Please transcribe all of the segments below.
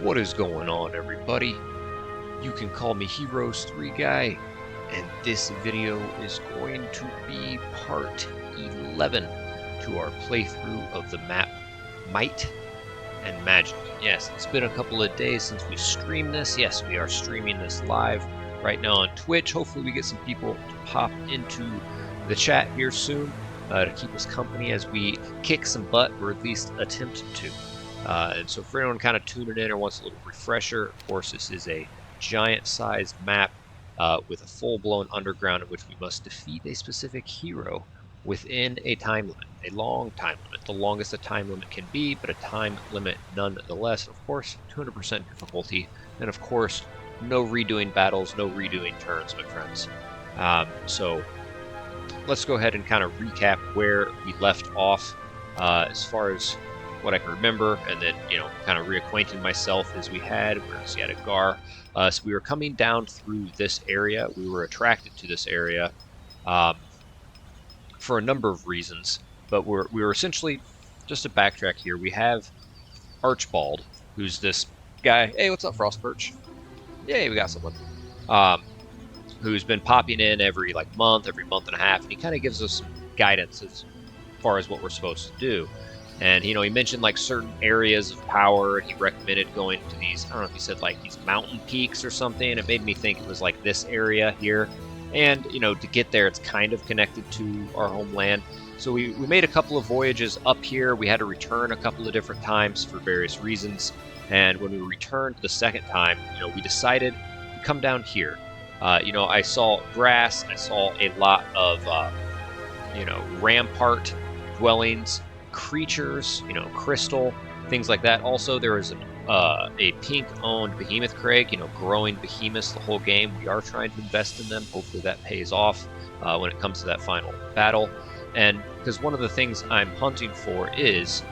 What is going on, everybody? You can call me Heroes 3 Guy, and this video is going to be part 11 to our playthrough of the map Might and Magic. Yes, it's been a couple of days since we streamed this. Yes, we are streaming this live right now on Twitch. Hopefully we get some people to pop into the chat here soon to keep us company as we kick some butt, or at least attempt to. And so for anyone kind of tuning in or wants a little refresher, of course, this is a giant-sized map with a full-blown underground in which we must defeat a specific hero within a time limit, a long time limit, the longest a time limit can be, but a time limit nonetheless. Of course, 200% difficulty, and of course, no redoing battles, no redoing turns, my friends. So let's go ahead and kind of recap where we left off as far as what I can remember, and then, kind of reacquainting myself as we had. Where's at Gar? So we were coming down through this area. We were attracted to this area for a number of reasons, but we were essentially, just to backtrack here, we have Archbald, who's this guy. Hey, what's up, Frostperch? Yay, we got someone. Who's been popping in every month and a half, and he kind of gives us some guidance as far as what we're supposed to do. And, he mentioned certain areas of power. He recommended going to these, I don't know if he said these mountain peaks or something. It made me think it was this area here. And, to get there, it's kind of connected to our homeland. So we made a couple of voyages up here. We had to return a couple of different times for various reasons. And when we returned the second time, we decided to come down here. I saw grass. I saw a lot of, rampart dwellings, creatures, crystal, things like that. Also, there is a pink-owned behemoth crag, growing behemoths the whole game. We are trying to invest in them. Hopefully that pays off when it comes to that final battle. And because one of the things I'm hunting for is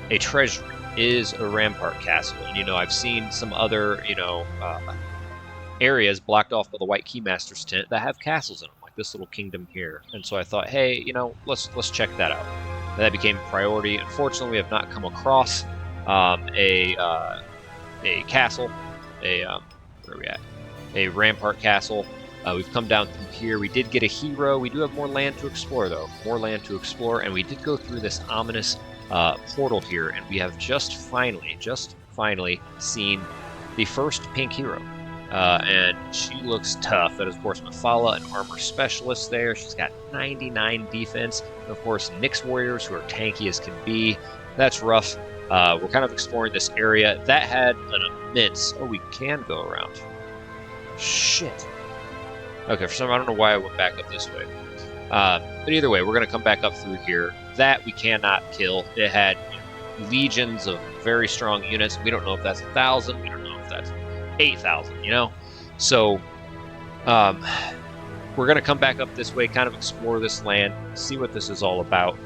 a treasury, is a rampart castle. And, I've seen some other, areas blocked off by the White Keymaster's tent that have castles in them, like this little kingdom here. And so I thought, hey, let's check that out. That became a priority. Unfortunately, we have not come across a castle, where are we at? A rampart castle. We've come down through here. We did get a hero. We do have more land to explore, though. More land to explore, and we did go through this ominous portal here, and we have just finally seen the first pink hero. And she looks tough. That is, of course, Mafala, an armor specialist there. She's got 99 defense. And of course, Nyx warriors who are tanky as can be. That's rough. We're kind of exploring this area. That had an immense... Oh, we can go around. Shit. Okay, for some I don't know why I went back up this way. But either way, we're going to come back up through here. That we cannot kill. It had legions of very strong units. We don't know if that's 1,000. We don't know if that's 8,000, So, we're going to come back up this way, kind of explore this land, see what this is all about.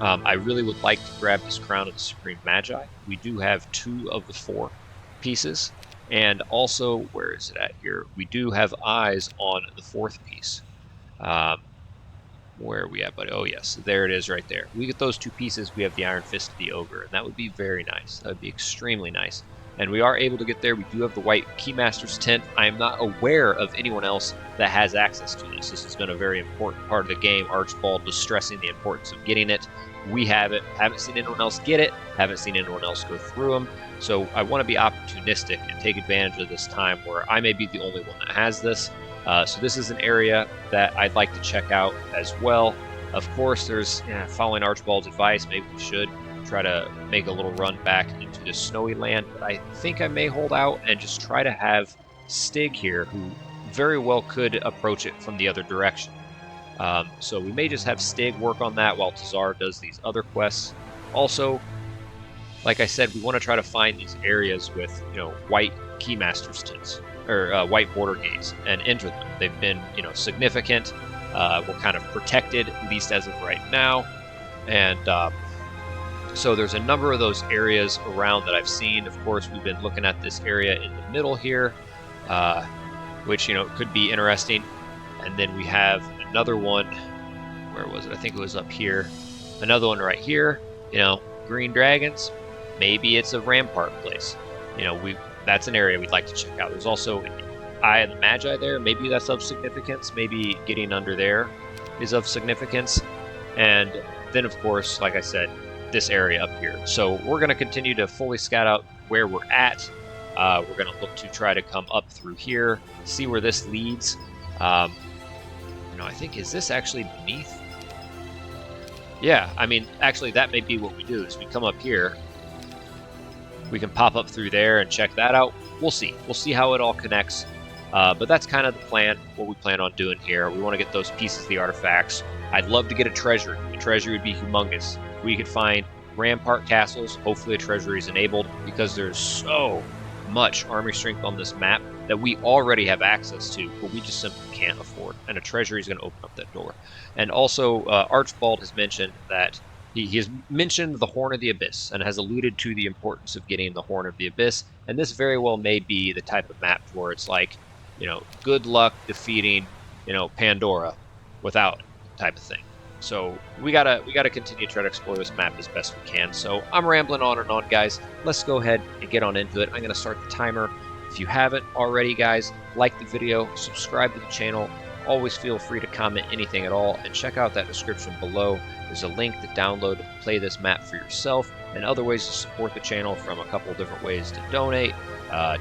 I really would like to grab this Crown of the Supreme Magi. We do have 2 of the 4 pieces. And also, where is it at here? We do have eyes on the 4th piece. Where are we at, buddy? Oh, yes, there it is right there. We get those 2 pieces, we have the Iron Fist of the Ogre, and that would be very nice. That would be extremely nice. And we are able to get there. We do have the White Keymaster's tent. I am not aware of anyone else that has access to this. This has been a very important part of the game. Archibald was stressing the importance of getting it. We have it. Haven't seen anyone else get it. Haven't seen anyone else go through them. So I want to be opportunistic and take advantage of this time where I may be the only one that has this. So this is an area that I'd like to check out as well. Of course, there's, following Archibald's advice, maybe we should try to make a little run back into this snowy land, but I think I may hold out and just try to have Stig here, who very well could approach it from the other direction. So we may just have Stig work on that while Tazar does these other quests. Also, like I said, we want to try to find these areas with, white Keymaster's tents, or white border gates, and enter them. They've been, significant. We're kind of protected, at least as of right now. And so there's a number of those areas around that I've seen. Of course, we've been looking at this area in the middle here, which, could be interesting. And then we have another one. Where was it? I think it was up here. Another one right here. Green dragons. Maybe it's a rampart place. that's an area we'd like to check out. There's also an Eye of the Magi there. Maybe that's of significance. Maybe getting under there is of significance. And then, of course, like I said, this area up here. So we're going to continue to fully scout out where we're at. We're going to look to try to come up through here, see where this leads. I think, is this actually beneath? Yeah, I mean, actually, that may be what we do, is we come up here. We can pop up through there and check that out. We'll see. We'll see how it all connects. But that's kind of the plan, what we plan on doing here. We want to get those pieces of the artifacts. I'd love to get a treasury. The treasury would be humongous. If we could find rampart castles, hopefully a treasury is enabled, because there's so much army strength on this map that we already have access to, but we just simply can't afford. And a treasury is going to open up that door. And also, Archibald has mentioned that he has mentioned the Horn of the Abyss and has alluded to the importance of getting the Horn of the Abyss. And this very well may be the type of map where it's like, good luck defeating, Pandora without it type of thing. So we gotta continue to try to explore this map as best we can. So I'm rambling on and on, guys. Let's go ahead and get on into it. I'm gonna start the timer. If you haven't already, guys, like the video, subscribe to the channel. Always feel free to comment anything at all, and check out that description below. There's a link to download and play this map for yourself, and other ways to support the channel from a couple different ways to donate,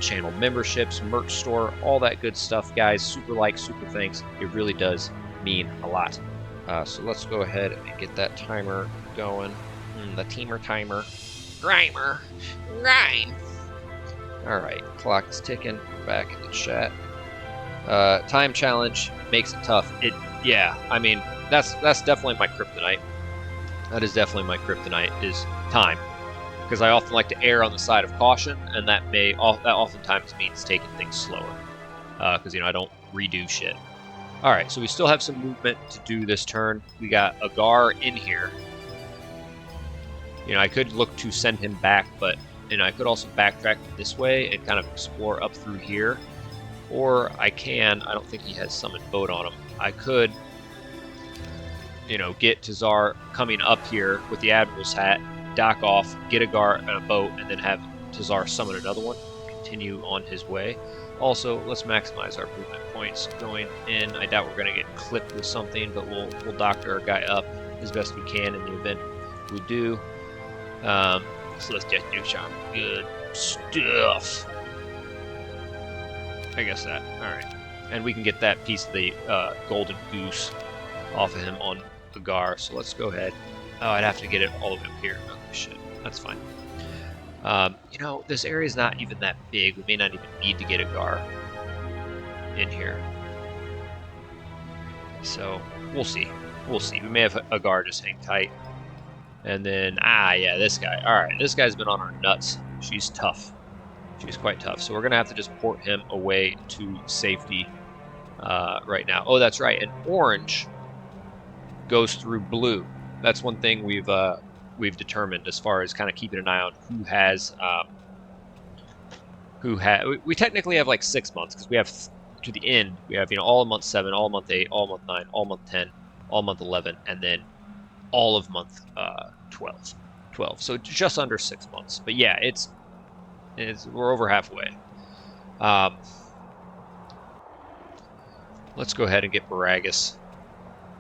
channel memberships, merch store, all that good stuff, guys. Super thanks. It really does mean a lot. So let's go ahead and get that timer going. The timer. Grimer. Grind. Alright, clock is ticking. Back in the chat. Time challenge makes it tough. Yeah, I mean, that's definitely my kryptonite. That is definitely my kryptonite, is time. Because I often like to err on the side of caution, and that oftentimes means taking things slower. Because, I don't redo shit. Alright, so we still have some movement to do this turn. We got Agar in here. I could look to send him back, but I could also backtrack this way and kind of explore up through here. Or I don't think he has summoned boat on him. I could, get Tazar coming up here with the Admiral's hat, dock off, get Agar and a boat, and then have Tazar summon another one, continue on his way. Also, let's maximize our movement points going in. I doubt we're going to get clipped with something, but we'll doctor our guy up as best we can in the event we do. So let's just do some good stuff. I guess that. Alright. And we can get that piece of the golden goose off of him on Agar. So let's go ahead. Oh, I'd have to get it all the way up here. Oh, shit. That's fine. This area is not even that big. We may not even need to get Agar in here. So, we'll see. We'll see. We may have Agar just hang tight. And then, yeah, this guy. Alright, this guy's been on our nuts. She's tough. She's quite tough. So we're going to have to just port him away to safety right now. Oh, that's right. And orange goes through blue. That's one thing we've determined as far as kind of keeping an eye on we technically have like 6 months, because we have to the end. We have, all of month 7, all of month 8, all of month 9, all of month 10, all of month 11, and then all of month 12. So just under 6 months. But yeah, we're over halfway. Let's go ahead and get Baragus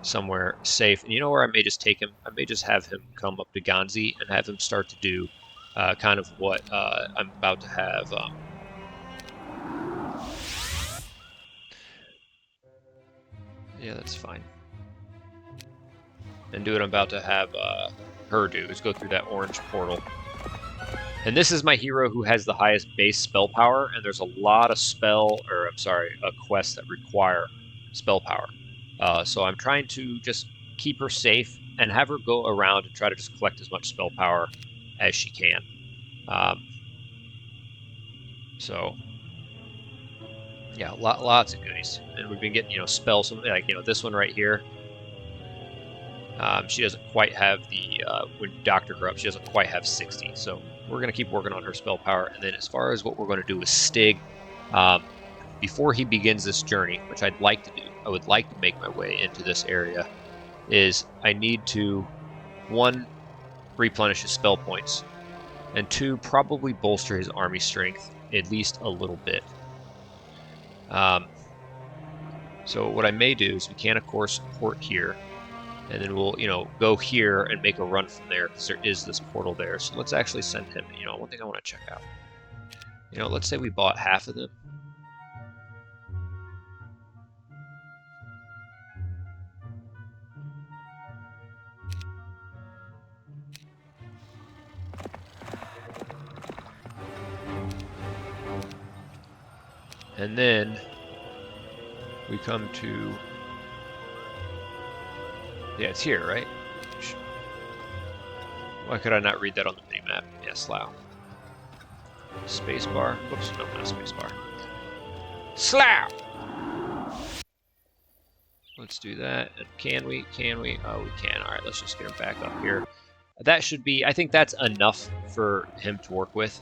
somewhere safe. And you know where I may just take him? I may just have him come up to Ganzi and have him start to do kind of what I'm about to have. Yeah, that's fine. And do what I'm about to have her do, is go through that orange portal. And this is my hero who has the highest base spell power, and there's a lot of quests that require spell power. So I'm trying to just keep her safe and have her go around and try to just collect as much spell power as she can. So, yeah, lots of goodies. And we've been getting, spells, like, this one right here. She doesn't quite have the, when you doctor her up, she doesn't quite have 60. So we're going to keep working on her spell power. And then as far as what we're going to do with Stig, before he begins this journey, which I'd like to do, I would like to make my way into this area, is I need to, 1, replenish his spell points. And 2, probably bolster his army strength at least a little bit. So what I may do is we can, of course, port here. And then we'll, go here and make a run from there because there is this portal there. So let's actually send him, one thing I want to check out. Let's say we bought half of them. And then we come to, yeah, it's here, right? Why could I not read that on the mini-map? Yeah, Slough. Spacebar. Whoops, no, not spacebar. Slough! Let's do that. And can we? Can we? Oh, we can. All right, let's just get him back up here. That should be, I think that's enough for him to work with.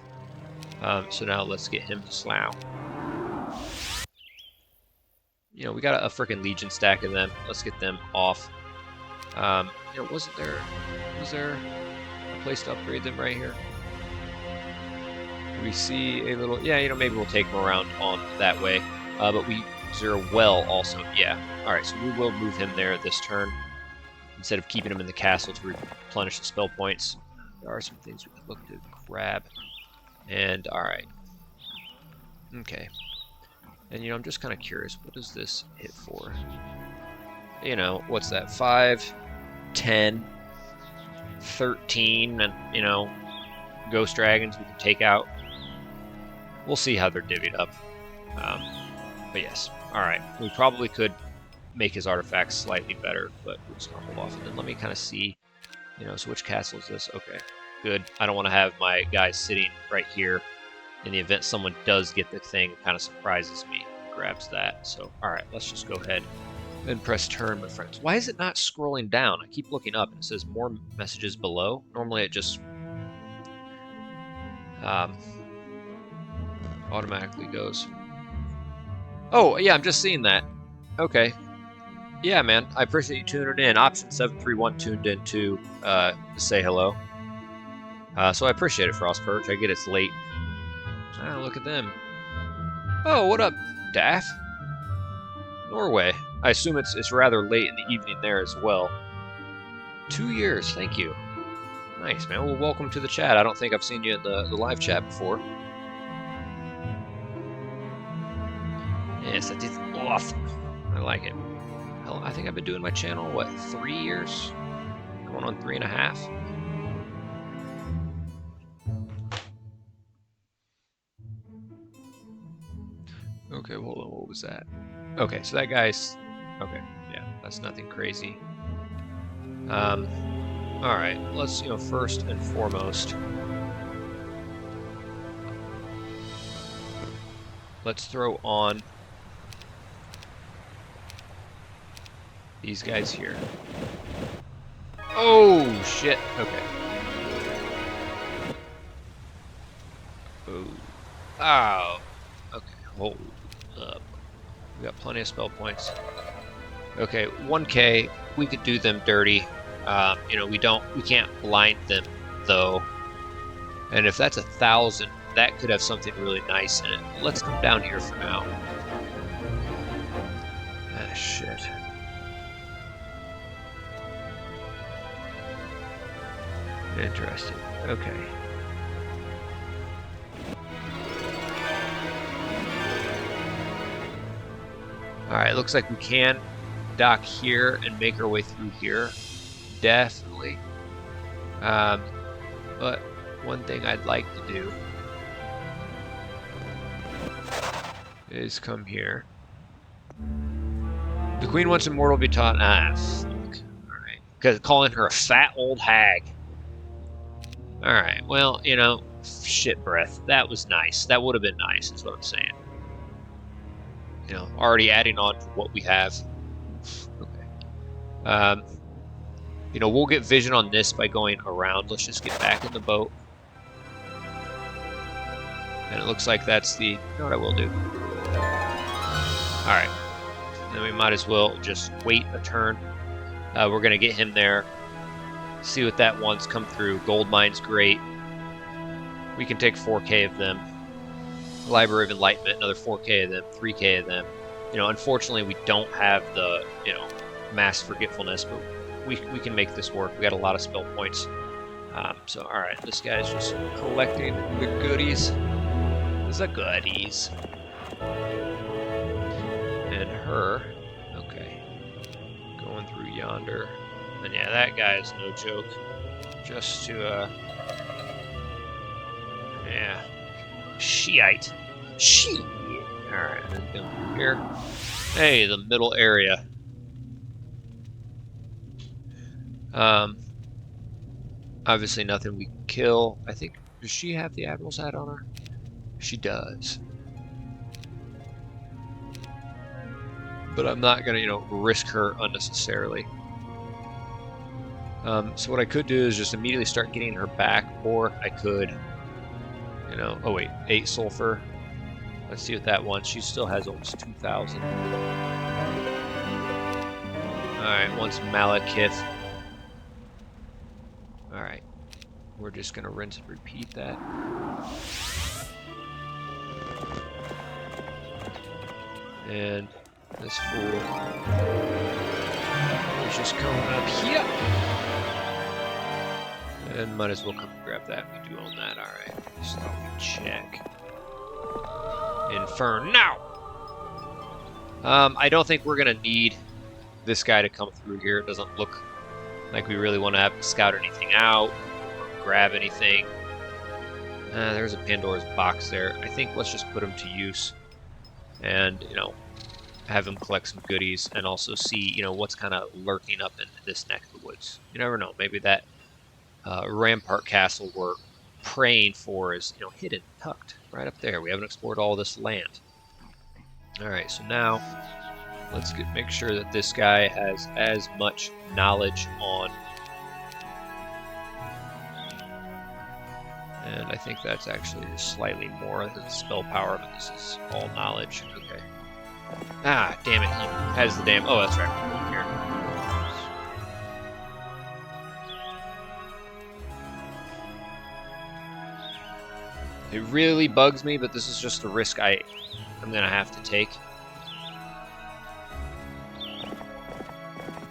So now let's get him to Slough. We got a freaking Legion stack of them. Let's get them off. Was there a place to upgrade them right here? We see a little, yeah, maybe we'll take them around on that way. But is there a well also? Yeah. All right, so we will move him there this turn instead of keeping him in the castle to replenish the spell points. There are some things we can look to grab. And all right. Okay. And I'm just kind of curious, what does this hit for? What's that? 5, 10, 13, and ghost dragons we can take out. We'll see how they're divvied up. But yes, all right. We probably could make his artifacts slightly better, but we're just gonna hold off. And then let me kind of see, so which castle is this? Okay, good. I don't want to have my guys sitting right here. In the event someone does get the thing, kind of surprises me, grabs that. So, all right, let's just go ahead and press turn, my friends. Why is it not scrolling down? I keep looking up and it says more messages below. Normally it just automatically goes. Oh, yeah, I'm just seeing that. Okay. Yeah, man, I appreciate you tuning in. Option 731 tuned in to say hello. So I appreciate it, Frostperch. I get it's late. Ah, look at them. Oh, what up, Daff? Norway. I assume it's rather late in the evening there as well. 2 years, thank you. Nice, man. Well, welcome to the chat. I don't think I've seen you in the live chat before. Yes, that is awesome. I like it. Hell, I think I've been doing my channel, what, 3 years? Going on 3.5? Okay, hold on, what was that? Okay, so that guy's... Okay, yeah, that's nothing crazy. Alright, let's, first and foremost... Let's throw on... these guys here. Oh, shit! Okay. Oh. Oh. Okay, hold up. We got plenty of spell points. Okay, 1K, we could do them dirty. We can't blind them though. And if that's 1,000, that could have something really nice in it. Let's come down here for now. Ah, shit. Interesting. Okay. Alright, looks like we can dock here and make our way through here. Definitely. But one thing I'd like to do is come here. The queen wants immortal be taught. Ah, fuck. Alright. Because calling her a fat old hag. Alright, well, shit breath. That was nice. That would have been nice, is what I'm saying. Already adding on to what we have. Okay. We'll get vision on this by going around. Let's just get back in the boat. And it looks like that's the... You know what I will do? Alright. Then we might as well just wait a turn. We're going to get him there. See what that wants come through. Gold mine's great. we can take 4K of them. Library of Enlightenment, another 4K of them, 3K of them. You know, unfortunately, we don't have the, you know, mass forgetfulness, but we can make this work. We got a lot of spell points. So, all right, this guy's just collecting the goodies. The goodies. And her, okay, going through yonder. And yeah, that guy is no joke. Just to, yeah, Shiite. She. All right, then go through here. Hey, the middle area. Obviously nothing we can kill. I think, does she have the Admiral's hat on her? She does. But I'm not gonna, you know, risk her unnecessarily. So what I could do is just immediately start getting her back, or I could, you know, oh wait, 8 sulfur. Let's see what that wants. She still has almost 2,000. Alright, once Malekith. Alright. We're just gonna rinse and repeat that. And this fool is just coming up here. And might as well come and grab that. We do own that, alright. So we check. Inferno! I don't think we're gonna need this guy to come through here. It doesn't look like we really want to have to scout anything out, or grab anything. There's a Pandora's box there. I think let's just put him to use, and you know, have him collect some goodies, and also see, you know, what's kind of lurking up in this neck of the woods. You never know. Maybe that Rampart Castle we're praying for is, you know, hidden, tucked right up there. We haven't explored all this land. All right, so now let's make sure that this guy has as much knowledge on. And I think that's actually slightly more than spell power, but this is all knowledge. Okay. Ah, damn it. He has the damn. Oh, that's right. Over here. It really bugs me, but this is just a risk I'm going to have to take.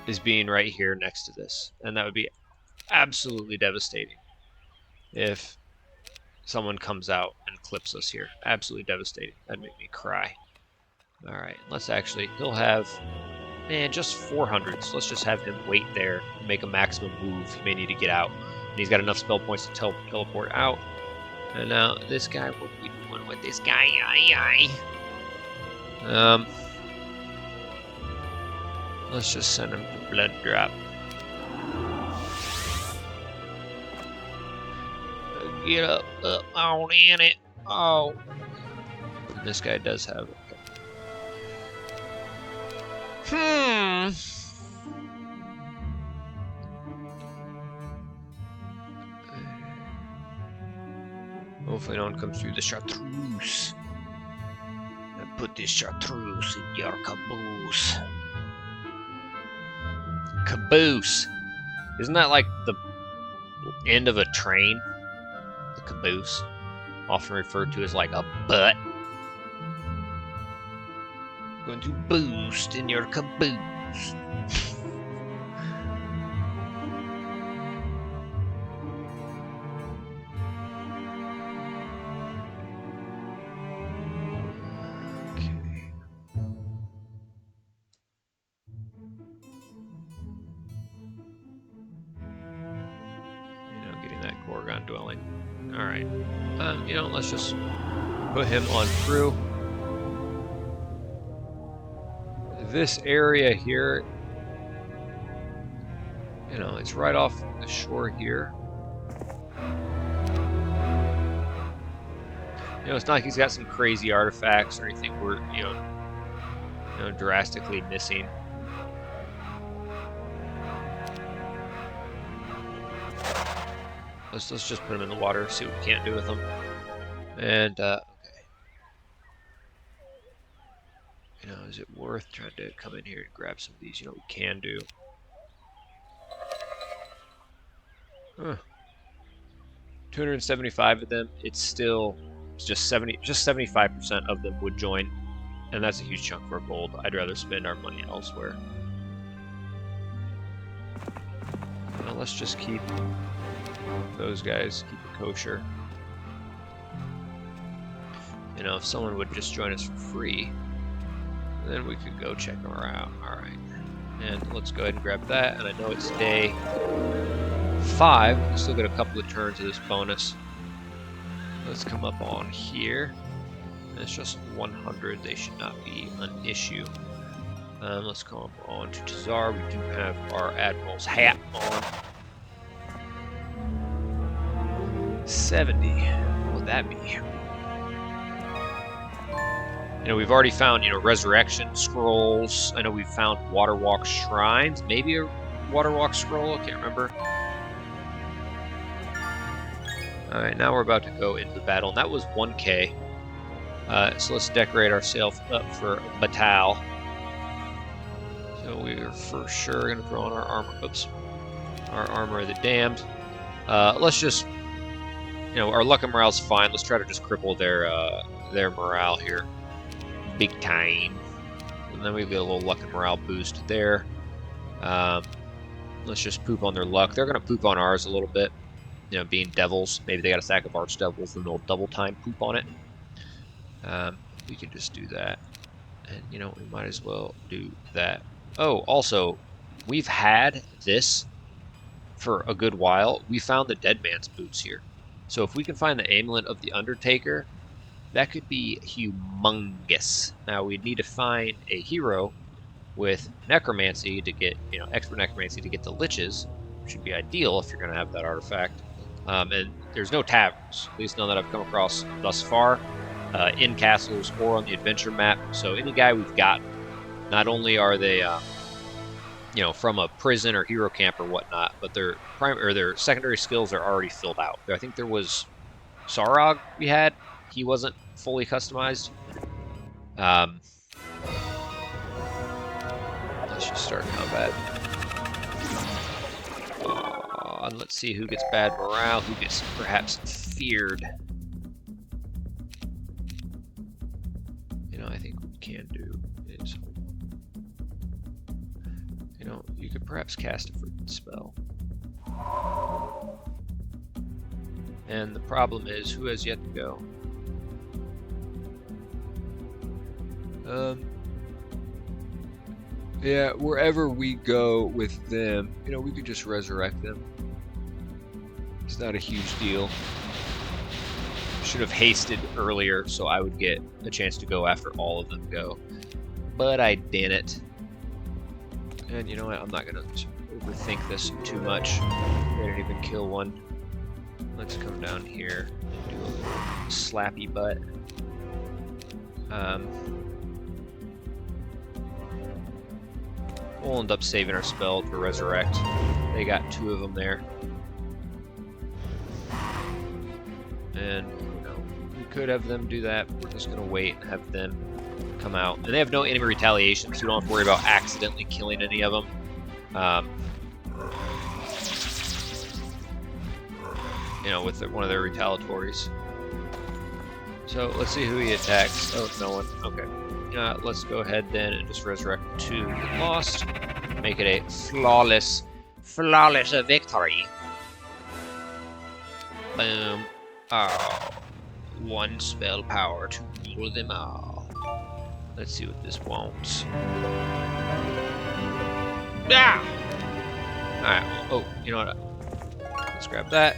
Is being right here next to this. And that would be absolutely devastating if someone comes out and clips us here. Absolutely devastating. That'd make me cry. Alright, let's actually, he'll have, man, just 400, so let's just have him wait there, make a maximum move. He may need to get out. And he's got enough spell points to teleport out. And now, this guy, what are we doing with this guy? Let's just send him to Blood Drop. Get up on in it. Oh. And this guy does have it. Hopefully no one comes through the chartreuse. And put this chartreuse in your caboose. Caboose. Isn't that like the end of a train? The caboose. Often referred to as like a butt. Going to boost in your caboose. Dwelling. Alright. You know, let's just put him on through. This area here, you know, it's right off the shore here. You know, it's not like he's got some crazy artifacts or anything we're, you know, drastically missing. Let's just put him in the water, see what we can't do with him. And, okay. You know, is it worth trying to come in here and grab some of these? You know, we can do. Huh. 275 of them. It's just 75% of them would join, and that's a huge chunk for gold. I'd rather spend our money elsewhere. Well, let's just keep those guys, keep it kosher. You know, if someone would just join us for free, then we could go check them out. All right, and let's go ahead and grab that. And I know it's day 5. We still get a couple of turns of this bonus. Let's come up on here. And it's just 100. They should not be an issue. Let's come up on to Tazar. We do have our Admiral's hat on. 70. What would that be? You know, we've already found, you know, resurrection scrolls. I know we've found Waterwalk shrines. Maybe a Waterwalk scroll. I can't remember. Alright, now we're about to go into the battle, and that was 1k. So let's decorate ourselves up for battle. So we are for sure going to throw on our armor. Oops. Our armor of the damned. Let's just, you know, our luck and morale's fine. Let's try to just cripple their morale here. Big time. And then we get a little luck and morale boost there. Let's just poop on their luck. They're going to poop on ours a little bit. You know, being devils. Maybe they got a stack of archdevils and they'll double time poop on it. We can just do that. And, you know, we might as well do that. Oh, also, we've had this for a good while. We found the Dead Man's Boots here. So if we can find the Amulet of the Undertaker, that could be humongous. Now, we'd need to find a hero with Necromancy to get, you know, expert Necromancy to get the Liches, which would be ideal if you're going to have that artifact. And there's no taverns, at least none that I've come across thus far, in castles or on the adventure map. So any guy we've got, not only are they, you know, from a prison or hero camp or whatnot, but their their secondary skills are already filled out. I think there was Sarog we had. He wasn't fully customized. Let's just start combat. And let's see who gets bad morale, who gets perhaps feared. You know, I think what we can do is, you know, you could perhaps cast a freaking spell. And the problem is, who has yet to go? Yeah, wherever we go with them, you know, we could just resurrect them. It's not a huge deal. Should have hasted earlier so I would get a chance to go after all of them go. But I didn't. And you know what? I'm not going to overthink this too much. I didn't even kill one. Let's come down here and do a little slappy butt. We'll end up saving our spell to resurrect. They got 2 of them there. And, you know, we could have them do that, but we're just going to wait and have them come out. And they have no enemy retaliation, so we don't have to worry about accidentally killing any of them. You know, with one of their retaliatories. So, let's see who he attacks. Oh, no one. Okay. Let's go ahead then and just resurrect 2 that lost. Make it a flawless victory. Boom. Oh, 1 spell power to rule them all. Let's see what this wants. Ah! Alright, well, oh, you know what? Let's grab that.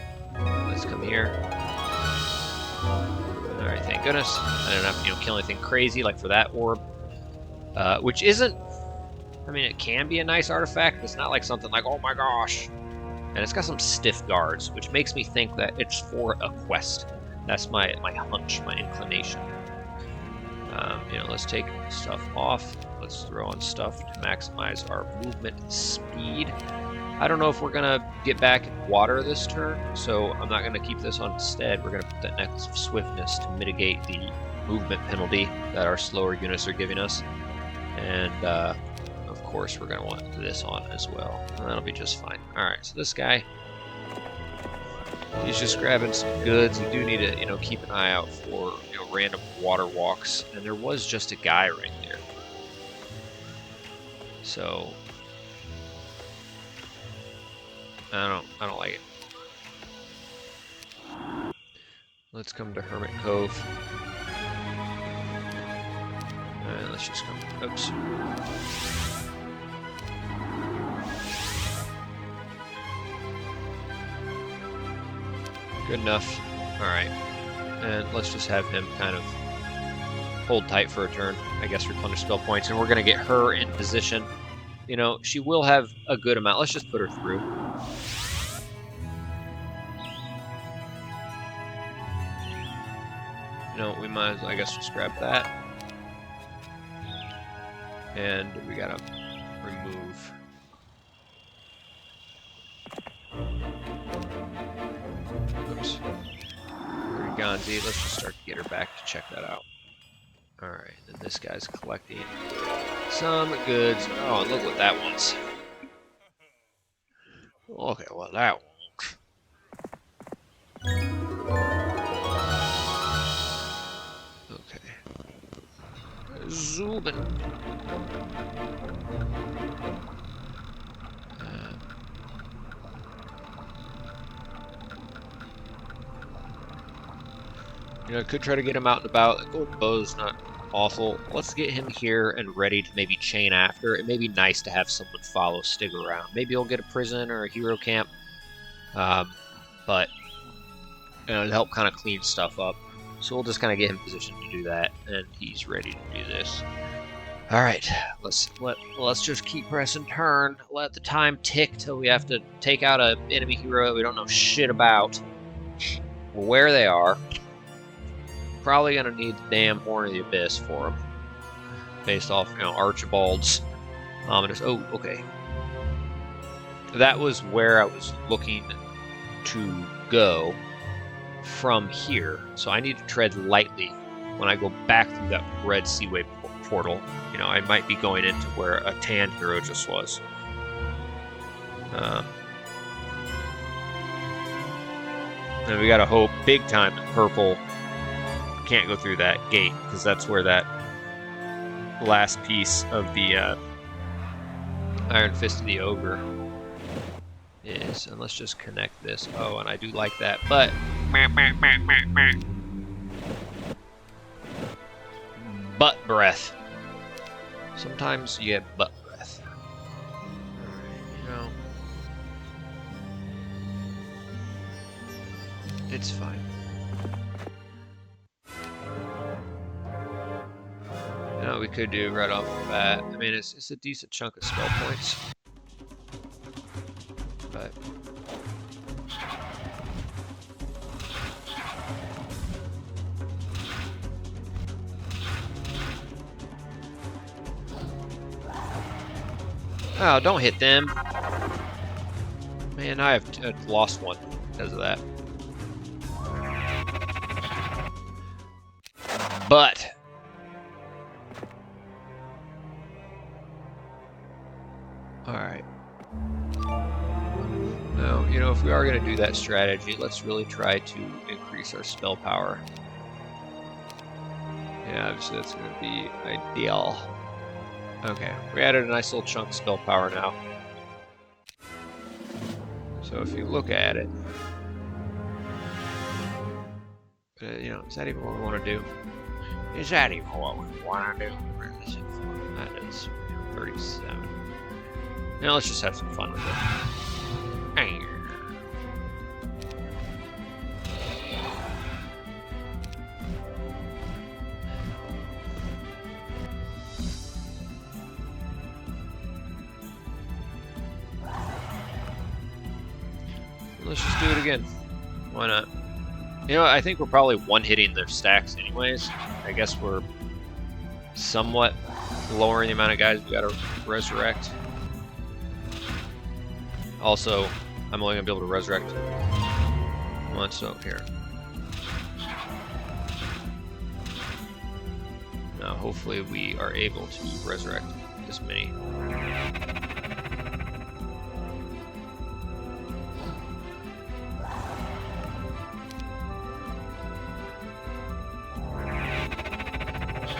Let's come here. Alright, thank goodness. I don't have to, kill anything crazy like for that orb. Which isn't... I mean, it can be a nice artifact, but it's not like something like, oh my gosh. And it's got some stiff guards, which makes me think that it's for a quest. That's my hunch, my inclination. You know, let's take stuff off. Let's throw on stuff to maximize our movement speed. I don't know if we're going to get back in water this turn, so I'm not going to keep this on instead. We're going to put that Necklace of Swiftness to mitigate the movement penalty that our slower units are giving us. And, of course, we're going to want this on as well. And that'll be just fine. Alright, so this guy, He's just grabbing some goods. We do need to, keep an eye out for, random water walks. And there was just a guy right there. So I don't like it. Let's come to Hermit Cove. And let's just come. Oops. Good enough. Alright. And let's just have him kind of hold tight for a turn. I guess replenish spell points. And we're going to get her in position. She will have a good amount. Let's just put her through. We might as well, I guess, just grab that. And we gotta remove. Oops. Gonzi. Let's just start to get her back to check that out. Alright, and this guy's collecting some goods. Oh, and look what that wants. Look at what that wants. Okay. Zooming. I could try to get him out and about. The golden bow's not awful. Let's get him here and ready to maybe chain after. It may be nice to have someone follow Stig around. Maybe he'll get a prison or a hero camp. But it'll help kind of clean stuff up. So we'll just kind of get him positioned to do that, and he's ready to do this. All right, let's just keep pressing turn. Let the time tick till we have to take out an enemy hero that we don't know shit about. Where they are. Probably gonna need the damn Horn of the Abyss for him, based off Archibald's ominous. Oh, okay. That was where I was looking to go from here, so I need to tread lightly when I go back through that red Seaway portal. I might be going into where a tan hero just was. And we gotta hope big time that purple can't go through that gate, because that's where that last piece of the Iron Fist of the Ogre is. And let's just connect this. Oh, and I do like that, but butt breath. Sometimes you get butt breath. Alright, it's fine. We could do right off the bat. I mean, it's a decent chunk of spell points. But oh, don't hit them. Man, I have lost one because of that. But alright. Now, if we are going to do that strategy, let's really try to increase our spell power. Yeah, obviously that's going to be ideal. Okay, we added a nice little chunk of spell power now. So if you look at it, is that even what we want to do? Is that even what we want to do? Where is it for? That is 37. Now let's just have some fun with it. Let's just do it again. Why not? I think we're probably one-hitting their stacks anyways. I guess we're somewhat lowering the amount of guys we gotta resurrect. Also, I'm only gonna be able to resurrect one, so here. Now, hopefully we are able to resurrect this many.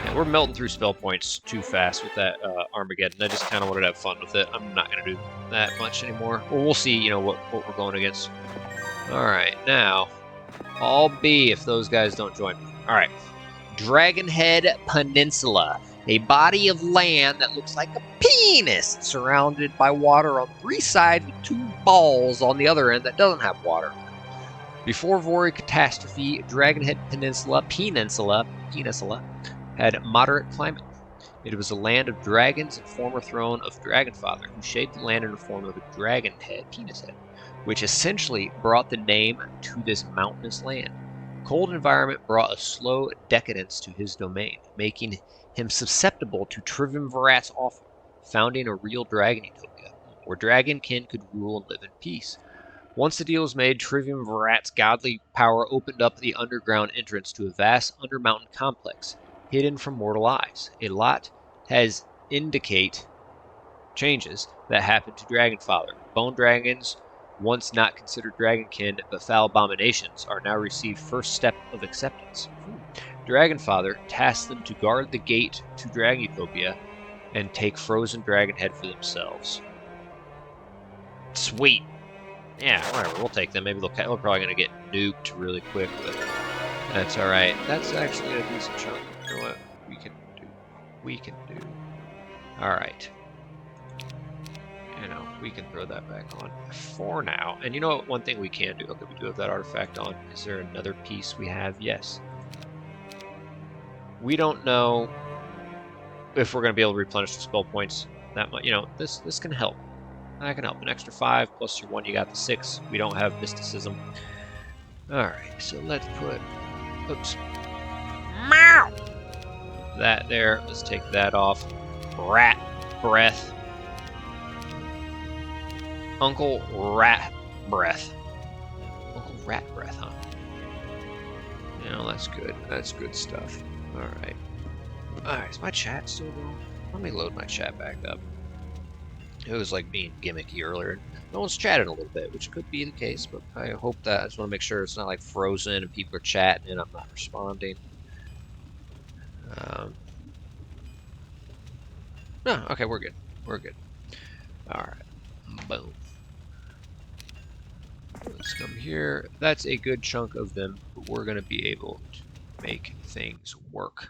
Yeah, we're melting through spell points too fast with that Armageddon. I just kind of wanted to have fun with it. I'm not going to do that much anymore. Well, we'll see, you know, what we're going against. All right, now, I'll be if those guys don't join me. All right, Dragonhead Peninsula. A body of land that looks like a penis, surrounded by water on 3 sides with 2 balls on the other end that doesn't have water. Before Vori Catastrophe, Dragonhead Peninsula had moderate climate. It was a land of dragons and former throne of Dragonfather, who shaped the land in the form of a dragon head, penis head, which essentially brought the name to this mountainous land. Cold environment brought a slow decadence to his domain, making him susceptible to Triumvirat's offer, founding a real dragon utopia, where dragonkin could rule and live in peace. Once the deal was made, Triumvirat's godly power opened up the underground entrance to a vast undermountain complex, hidden from mortal eyes. A lot has indicate changes that happened to Dragonfather. Bone dragons, once not considered dragonkin but foul abominations, are now received first step of acceptance. Dragonfather tasked them to guard the gate to Dragutopia and take frozen Dragonhead for themselves. Sweet. Yeah, whatever. We'll take them. Maybe they're probably going to get nuked really quick, but that's all right. That's actually a decent chunk. You know what we can do? All right. You know, we can throw that back on for now. And you know what? One thing we can do. Okay, we do have that artifact on. Is there another piece we have? Yes. We don't know if we're going to be able to replenish the spell points that much. You know, this can help. That can help. An extra 5 plus your 1, you got the 6. We don't have mysticism. Alright, so let's put... Oops. Meow! That there. Let's take that off. Rat breath. Uncle Rat breath. Uncle Rat breath, huh? You know, that's good. That's good stuff. Alright. Alright, is my chat still going? Let me load my chat back up. It was like being gimmicky earlier. No one's chatted a little bit, which could be the case, but I hope that. I just want to make sure it's not like frozen and people are chatting and I'm not responding. No, okay, we're good. We're good. Alright. Boom. Let's come here. That's a good chunk of them, but we're going to be able to make things work.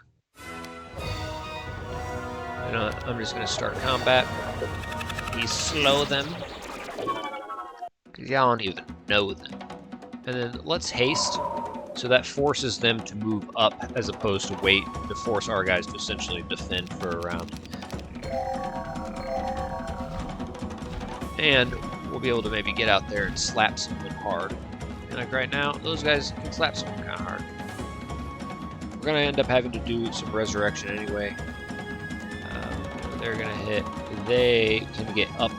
You know, I'm just going to start combat. Slow them, because y'all don't even know them. And then let's haste, so that forces them to move up as opposed to wait to force our guys to essentially defend for a round. And we'll be able to maybe get out there and slap someone hard. And like right now, those guys can slap someone kind of hard. We're going to end up having to do some resurrection anyway. They're going to hit. They can get up.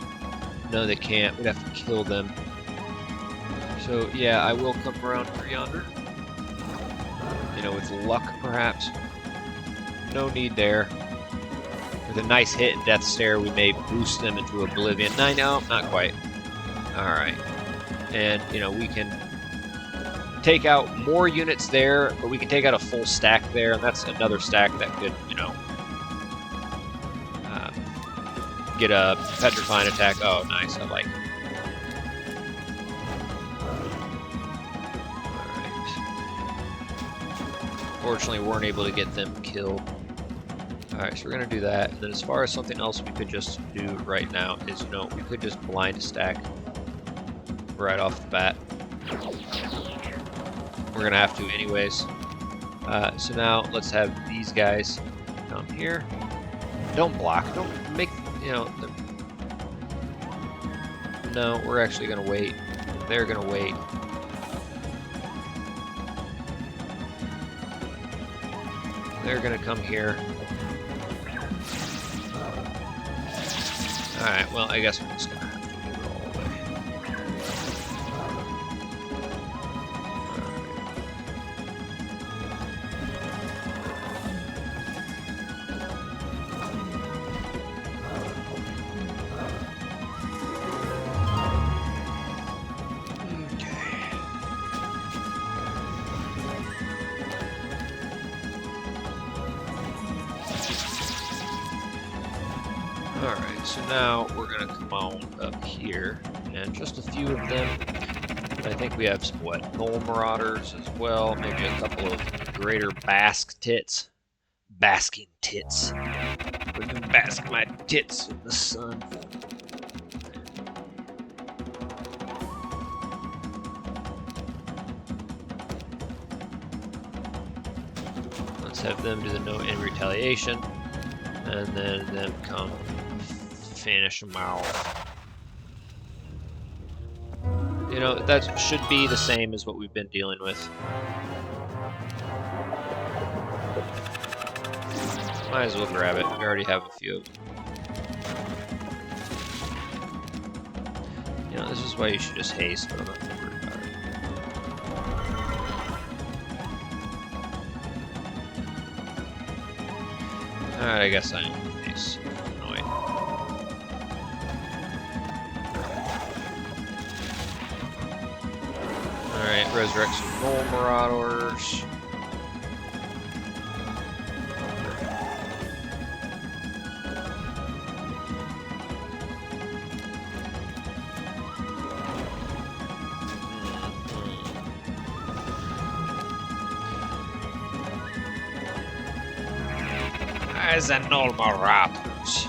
No, they can't. We'd have to kill them. So, yeah, I will come around for yonder. You know, with luck, perhaps. No need there. With a nice hit and death stare, we may boost them into oblivion. No, not quite. Alright. And, you know, we can take out more units there, but we can take out a full stack there, and that's another stack that could, you know, get a petrifying attack. Oh, nice. I like it. Alright. Fortunately, we weren't able to get them killed. Alright, so we're going to do that. And then as far as something else we could just do right now is, you know, we could just blind stack right off the bat. We're going to have to anyways. So now let's have these guys come here. Don't block. Don't make... You know, no, we're actually going to wait. They're going to wait. They're going to come here. Alright, well, I guess we're just going to have to do it all the way. Alright, so now we're going to come on up here, and just a few of them. I think we have some, what, Knoll Marauders as well, maybe a couple of greater Basque tits. Basking tits. We're going to bask my tits in the sun. Let's have them do the no in retaliation, and then them come finish them off. You know, that should be the same as what we've been dealing with. Might as well grab it. We already have a few of them. You know, this is why you should just haste, but I'm not gonna worry about it. Alright, I guess I am haste. Annoying. Alright, resurrect some Knoll Marauders. As a Knoll Marauders.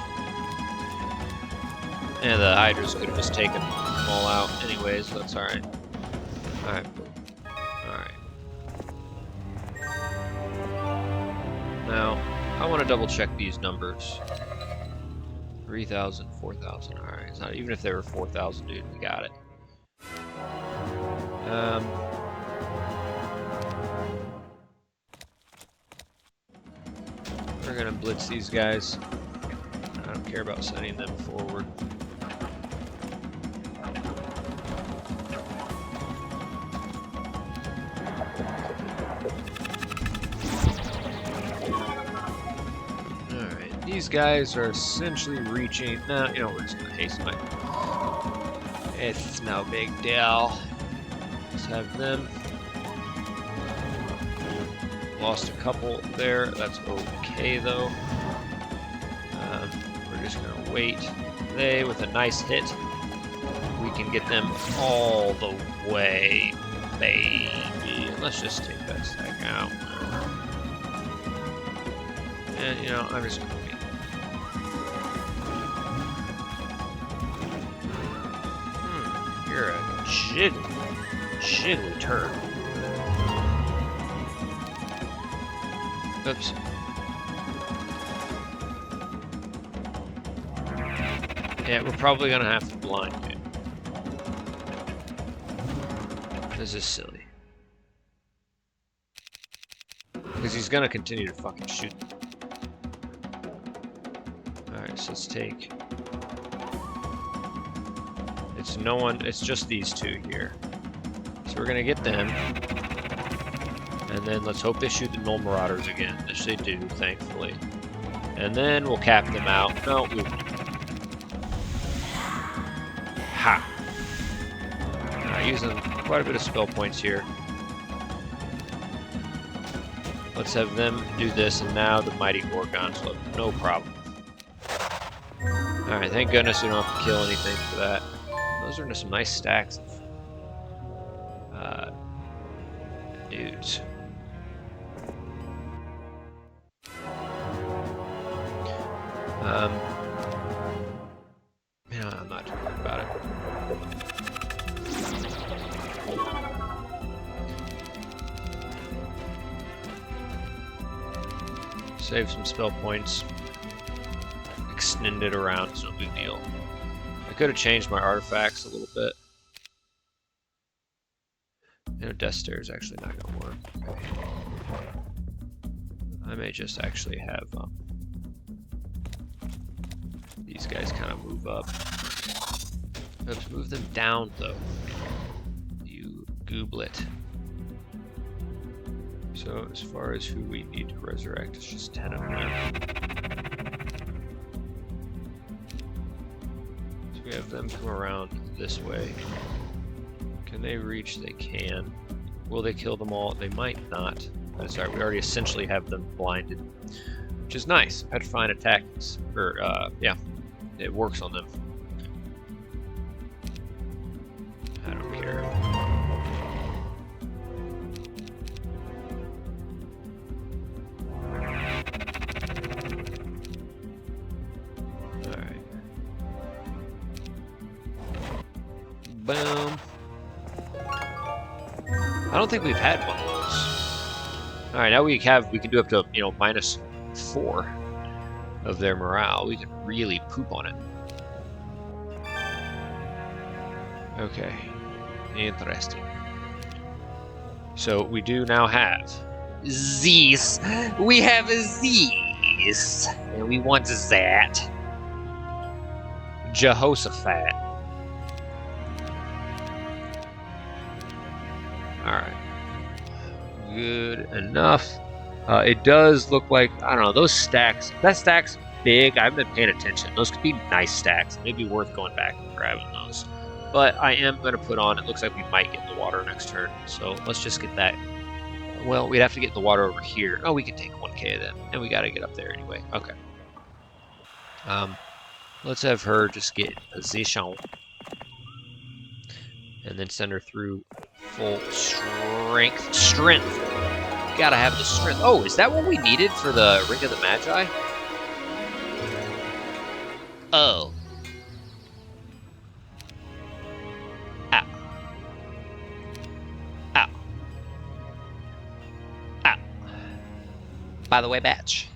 And the Hydras could have just taken them all out anyways, so that's alright. Alright. Alright. Now, I want to double check these numbers. 3,000, 4,000, alright. It's not even if they were 4,000, dude, we got it. We're gonna blitz these guys. I don't care about sending them forward. Alright, these guys are essentially reaching. No, you know, we're just gonna hasten my. It's no big deal. Let's have them. Lost a couple there. That's okay though. We're just gonna wait. They, with a nice hit, we can get them all the way, baby. Let's just take that stack out. And you know, I'm just gonna wait. You're a jiggly turd. Oops. Yeah, we're probably gonna have to blind it. This is silly. Because he's gonna continue to fucking shoot. Alright, so let's take... It's no one, it's just these two here. So we're gonna get them. And then let's hope they shoot the Knoll Marauders again, which they do, thankfully. And then we'll cap them out. No, we won't. Ha! Using quite a bit of spell points here. Let's have them do this, and now the Mighty Gorgons look no problem. Alright, thank goodness we don't have to kill anything for that. Those are just some nice stacks of dudes. You know, I'm not too worried about it. Save some spell points. Extend it around, it's no big deal. I could have changed my artifacts a little bit. You know, Death Stare is actually not going to work. Okay. I may just actually have these guys kind of move up. Let's move them down, though. You gooblet. So, as far as who we need to resurrect, it's just 10 of them. So we have them come around this way. Can they reach? They can. Will they kill them all? They might not. I'm sorry, we already essentially have them blinded. which is nice. Petrifying attacks, or yeah, it works on them. I don't care. Alright. Boom. I don't think we've had one of those. Alright, now we can do up to, you know, -4 of their morale. We can really poop on it. Okay. Interesting. So we do now have these. We have these. And we want that. Jehoshaphat. Alright. Good enough. It does look like, I don't know, those stacks. That stack's big. I haven't been paying attention. Those could be nice stacks. Maybe worth going back and grabbing those. But I am going to put on, it looks like we might get in the water next turn. So let's just get that. Well, we'd have to get in the water over here. Oh, we can take 1k then. And we got to get up there anyway. Okay. Let's have her just get in position. And then send her through full strength. Strength. Gotta have the strength. Oh, is that what we needed for the Ring of the Magi? Oh. Ow. Ow. Ow. By the way, batch.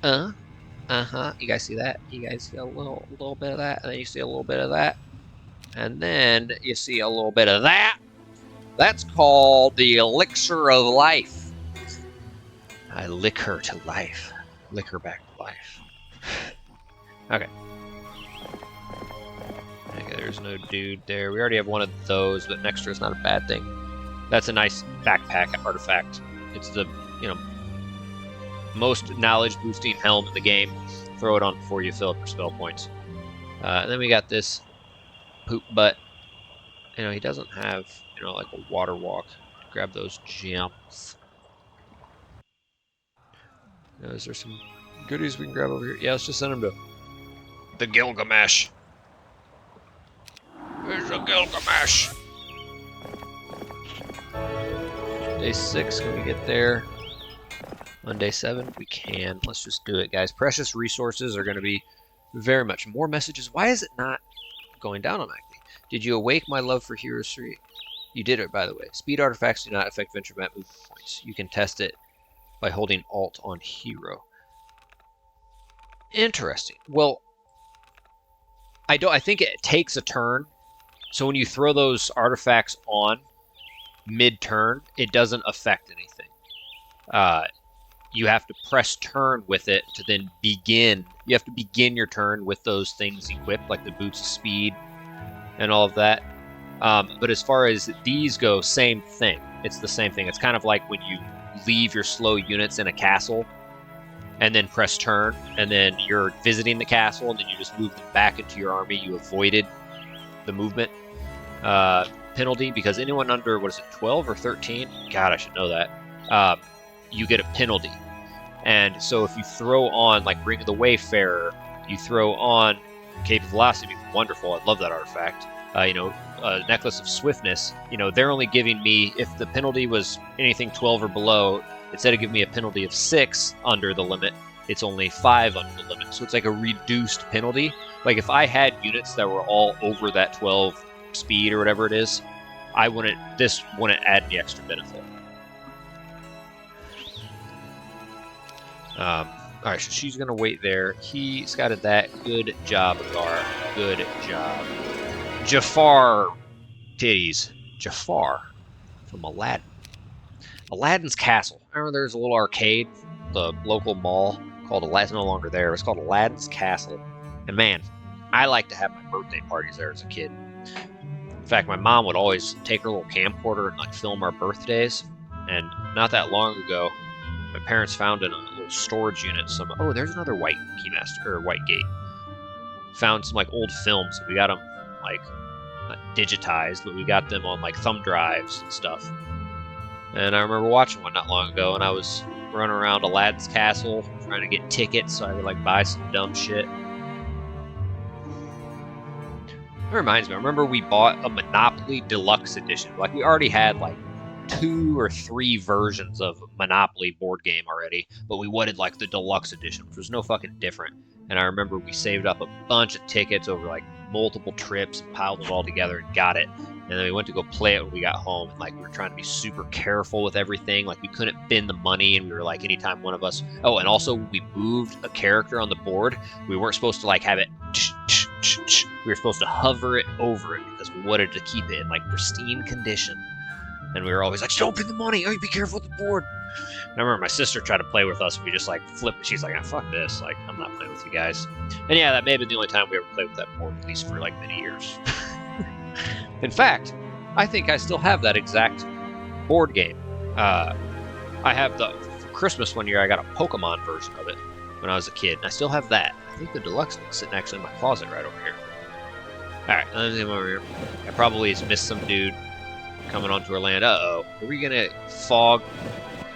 Uh-huh. You guys see that? You guys see a little bit of that, and then you see a little bit of that. And then you see a little bit of that. That's called the Elixir of Life. I lick her to life. Lick her back to life. Okay. Okay, there's no dude there. We already have one of those, but an extra is not a bad thing. That's a nice backpack artifact. It's the, you know, most knowledge boosting helm in the game. Throw it on before you fill up your spell points. And then we got this poop butt. You know, he doesn't have, you know, like a water walk. Grab those gems. Now, is there some goodies we can grab over here? Yeah, let's just send him to the Gilgamesh. Where's the Gilgamesh? Day 6, can we get there? On day 7, we can. Let's just do it, guys. Precious resources are going to be very much more messages. Why is it not going down automatically? Did you awake my love for Heroes 3? You did it, by the way. Speed artifacts do not affect venture map movement points. You can test it by holding Alt on Hero. Interesting. Well, I think it takes a turn. So when you throw those artifacts on mid-turn, it doesn't affect anything. You have to press turn with it to then begin. You have to begin your turn with those things equipped, like the boots of speed and all of that. But as far as these go, same thing. It's the same thing. It's kind of like when you leave your slow units in a castle and then press turn, and then you're visiting the castle, and then you just move them back into your army. You avoided the movement penalty, because anyone under, what is it, 12 or 13? God, I should know that. You get a penalty. And so if you throw on, like, Ring of the Wayfarer, you throw on Cape of Velocity, wonderful, I love that artifact. Necklace of Swiftness, they're only giving me, if the penalty was anything 12 or below, instead of giving me a penalty of 6 under the limit, it's only 5 under the limit. So it's like a reduced penalty. Like if I had units that were all over that 12 speed or whatever it is, this wouldn't add any extra benefit. Alright, so she's going to wait there. He scouted that. Good job, Agar. Good job. Jafar titties. Jafar from Aladdin. Aladdin's Castle. I remember there's a little arcade, the local mall called Aladdin. It's no longer there. It's called Aladdin's Castle. And man, I like to have my birthday parties there as a kid. In fact, my mom would always take her little camcorder and like film our birthdays. And not that long ago, my parents found in a little storage unit there's another white keymaster or white gate. Found some like old films. We got them like not digitized, but we got them on like thumb drives and stuff. And I remember watching one not long ago, and I was running around Aladdin's castle trying to get tickets so I could like buy some dumb shit. That reminds me, I remember we bought a Monopoly Deluxe Edition. Like, we already had like 2 or 3 versions of Monopoly board game already, but we wanted like the Deluxe Edition, which was no fucking different. And I remember we saved up a bunch of tickets over like multiple trips and piled them all together and got it. And then we went to go play it when we got home, and like we were trying to be super careful with everything. Like, we couldn't bin the money, and we were like, anytime one of us. Oh, and also we moved a character on the board. We weren't supposed to like have it. We were supposed to hover it over it because we wanted to keep it in like pristine condition. And we were always like, don't pin the money. Oh, be careful with the board. And I remember my sister tried to play with us, and we just like flipped. She's like, fuck this. Like, I'm not playing with you guys. And yeah, that may have been the only time we ever played with that board, at least for like many years. In fact, I think I still have that exact board game. I have for Christmas one year, I got a Pokemon version of it when I was a kid, and I still have that. I think the deluxe one's sitting actually in my closet right over here. Alright, let's come over here. I probably just missed some dude coming onto our land. Uh-oh. Are we gonna fog?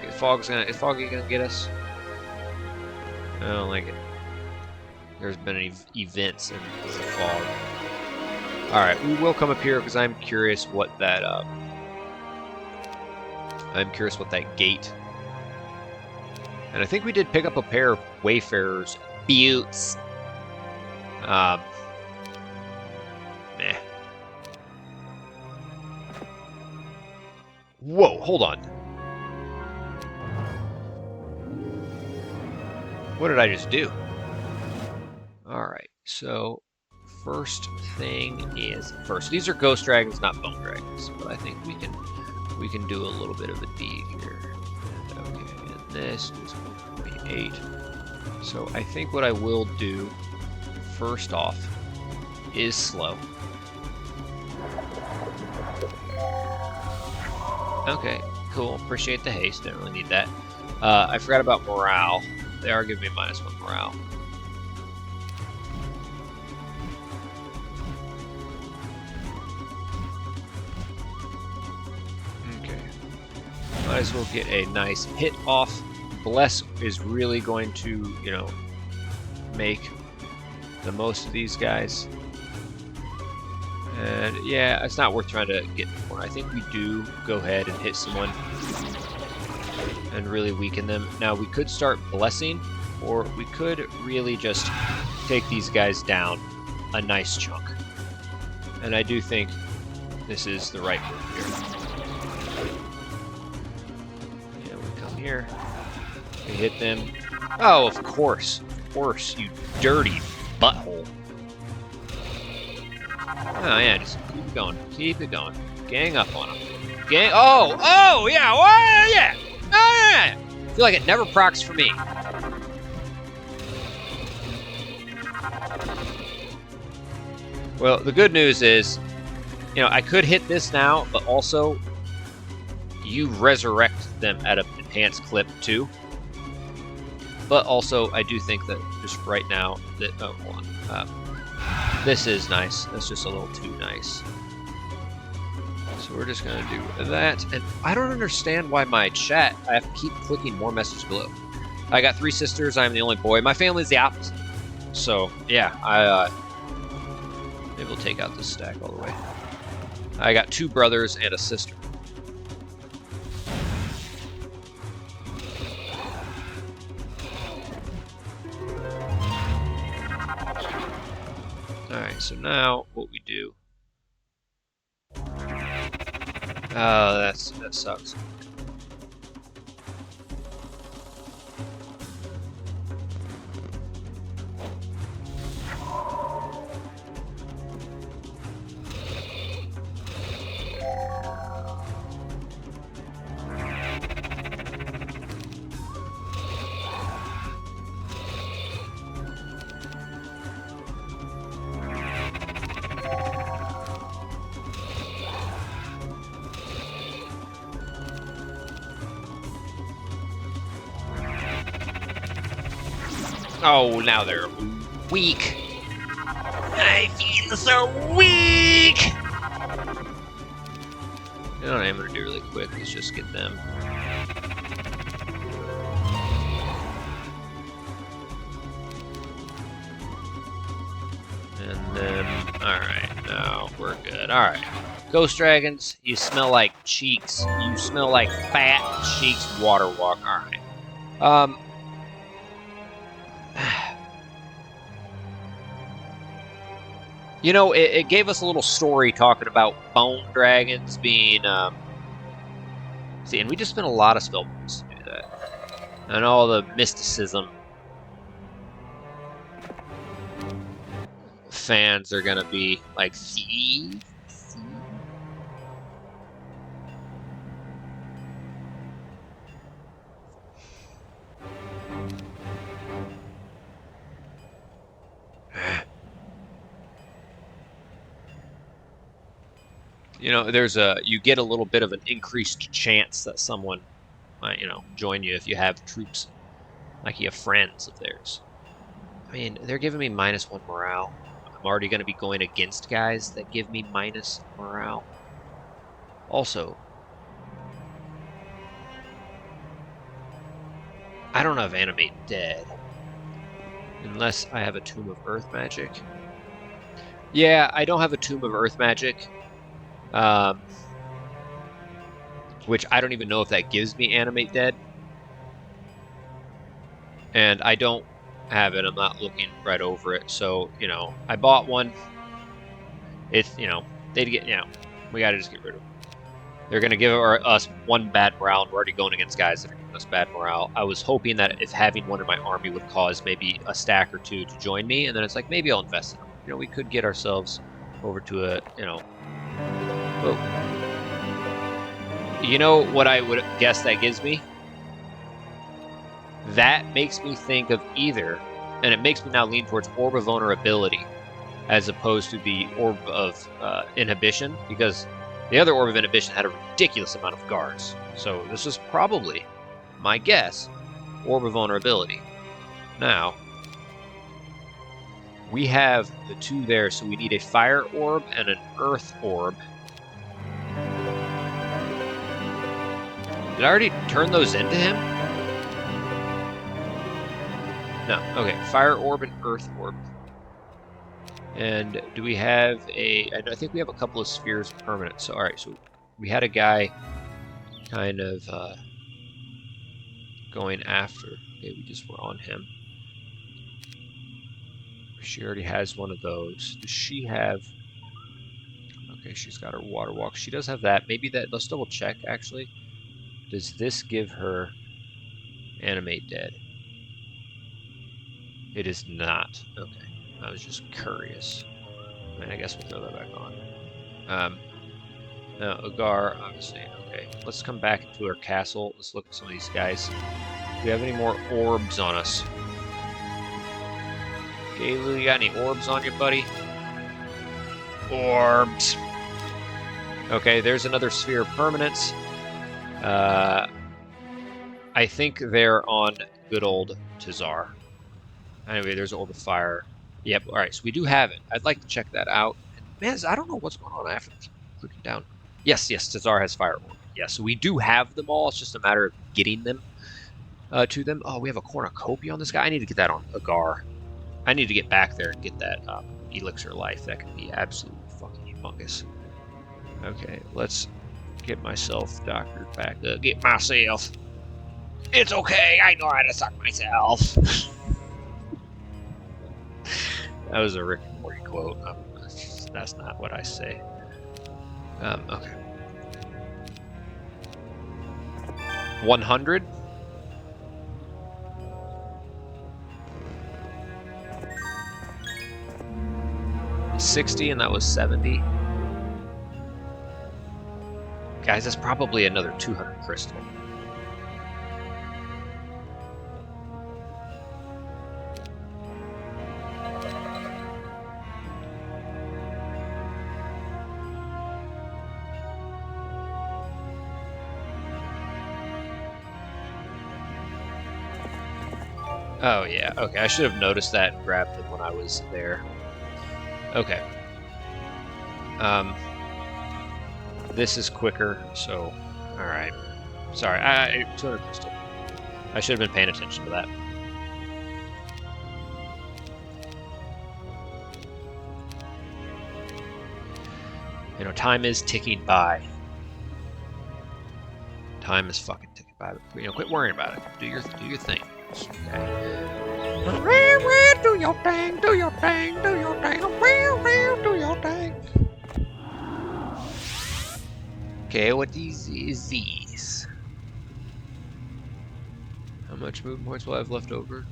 Is Foggy gonna get us? I don't like it. There's been events in the fog. Alright, we will come up here because I'm curious what that gate. And I think we did pick up a pair of Wayfarer's Buttes. Meh. Whoa, hold on. What did I just do? Alright, so first thing is first. These are ghost dragons, not bone dragons, but I think we can do a little bit of a deed here. Okay, and this is going to be 8. So I think what I will do first off is slow. Okay, cool. Appreciate the haste. Didn't really need that. I forgot about morale. They are giving me -1 morale. Okay. Might as well get a nice hit off. Bless is really going to, you know, make the most of these guys. And yeah, it's not worth trying to get more. I think we do go ahead and hit someone and really weaken them. Now, we could start blessing, or we could really just take these guys down a nice chunk. And I do think this is the right move here. Yeah, we come here. We hit them. Oh, of course. Of course, you dirty butthole. Oh, yeah, just keep it going. Keep it going. Gang up on them. Gang. Oh, yeah. Oh, yeah. Oh, yeah. I feel like it never procs for me. Well, the good news is, you know, I could hit this now, but also you resurrect them at an enhanced clip too. But also, I do think that just right now that hold on. This is nice. That's just a little too nice. So we're just gonna do that. And I don't understand why my chat, I have to keep clicking more messages below. I got 3 sisters. I'm the only boy. My family's the opposite. So yeah, maybe we'll take out this stack all the way. I got 2 brothers and a sister. Alright, so now what we do. Oh, that sucks. Oh, now they're weak. I feel so weak! You know what I'm gonna do really quick is just get them. good. All right. Ghost dragons, you smell like cheeks. You smell like fat cheeks water walk. All right. You know, it gave us a little story talking about bone dragons being, see, and we just spent a lot of spell points to do that. And all the mysticism fans are gonna be like, see? You know, you get a little bit of an increased chance that someone might, join you if you have troops, like you have friends of theirs. I mean, they're giving me -1 morale. I'm already going to be going against guys that give me minus morale. Also, I don't have Animate Dead. Unless I have a Tomb of Earth Magic. Yeah, I don't have a Tomb of Earth Magic. Which I don't even know if that gives me Animate Dead. And I don't have it. I'm not looking right over it. So, I bought one. It's, they'd get, we got to just get rid of them. They're going to give us 1 bad morale, and we're already going against guys that are giving us bad morale. I was hoping that if having one in my army would cause maybe a stack or 2 to join me, and then it's like, maybe I'll invest in them. We could get ourselves over to a, whoa. You know what I would guess that gives me? That makes me think of either, and it makes me now lean towards Orb of Vulnerability as opposed to the Orb of Inhibition, because the other Orb of Inhibition had a ridiculous amount of guards. So this is probably, my guess, Orb of Vulnerability. Now, we have the 2 there, so we need a Fire Orb and an Earth Orb. Did I already turn those into him? No. Okay, Fire Orb and Earth Orb. And do we have I think we have a couple of spheres permanent. So, alright, so we had a guy kind of going after. Okay, we just were on him. She already has one of those. Does she have... Okay, she's got her water walk. She does have that. Maybe that... Let's double check, actually. Does this give her Animate Dead? It is not. Okay. I was just curious. I mean, I guess we'll throw that back on. Now, Agar, obviously. Okay, let's come back into our castle. Let's look at some of these guys. Do we have any more orbs on us? Galu, you got any orbs on you, buddy? Orbs. Okay, there's another sphere of permanence. I think they're on good old Tazar. Anyway, there's Orb of Fire. Yep, alright, so we do have it. I'd like to check that out. Man, I don't know what's going on after this. Clicking down. Yes, Tazar has Fire Orb. Yes, so we do have them all. It's just a matter of getting them to them. Oh, we have a cornucopia on this guy. I need to get that on Agar. I need to get back there and get that Elixir of Life. That could be absolutely fucking humongous. Okay, let's get myself doctored back up. Get myself. It's okay, I know how to suck myself. That was a Rick and Morty quote. That's not what I say. Okay. 100. $60, and that was 70. Guys, that's probably another 200 crystal. Oh yeah, okay, I should have noticed that and grabbed them when I was there. Okay. This is quicker, so... Alright. Sorry, 200 crystal. I should have been paying attention to that. You know, time is ticking by. Time is fucking ticking by. But, you know, quit worrying about it. Do your thing. Okay. Do your thing. Do your thing. Do your thing. Do your thing. Okay, what is these? How much movement points will I have left over?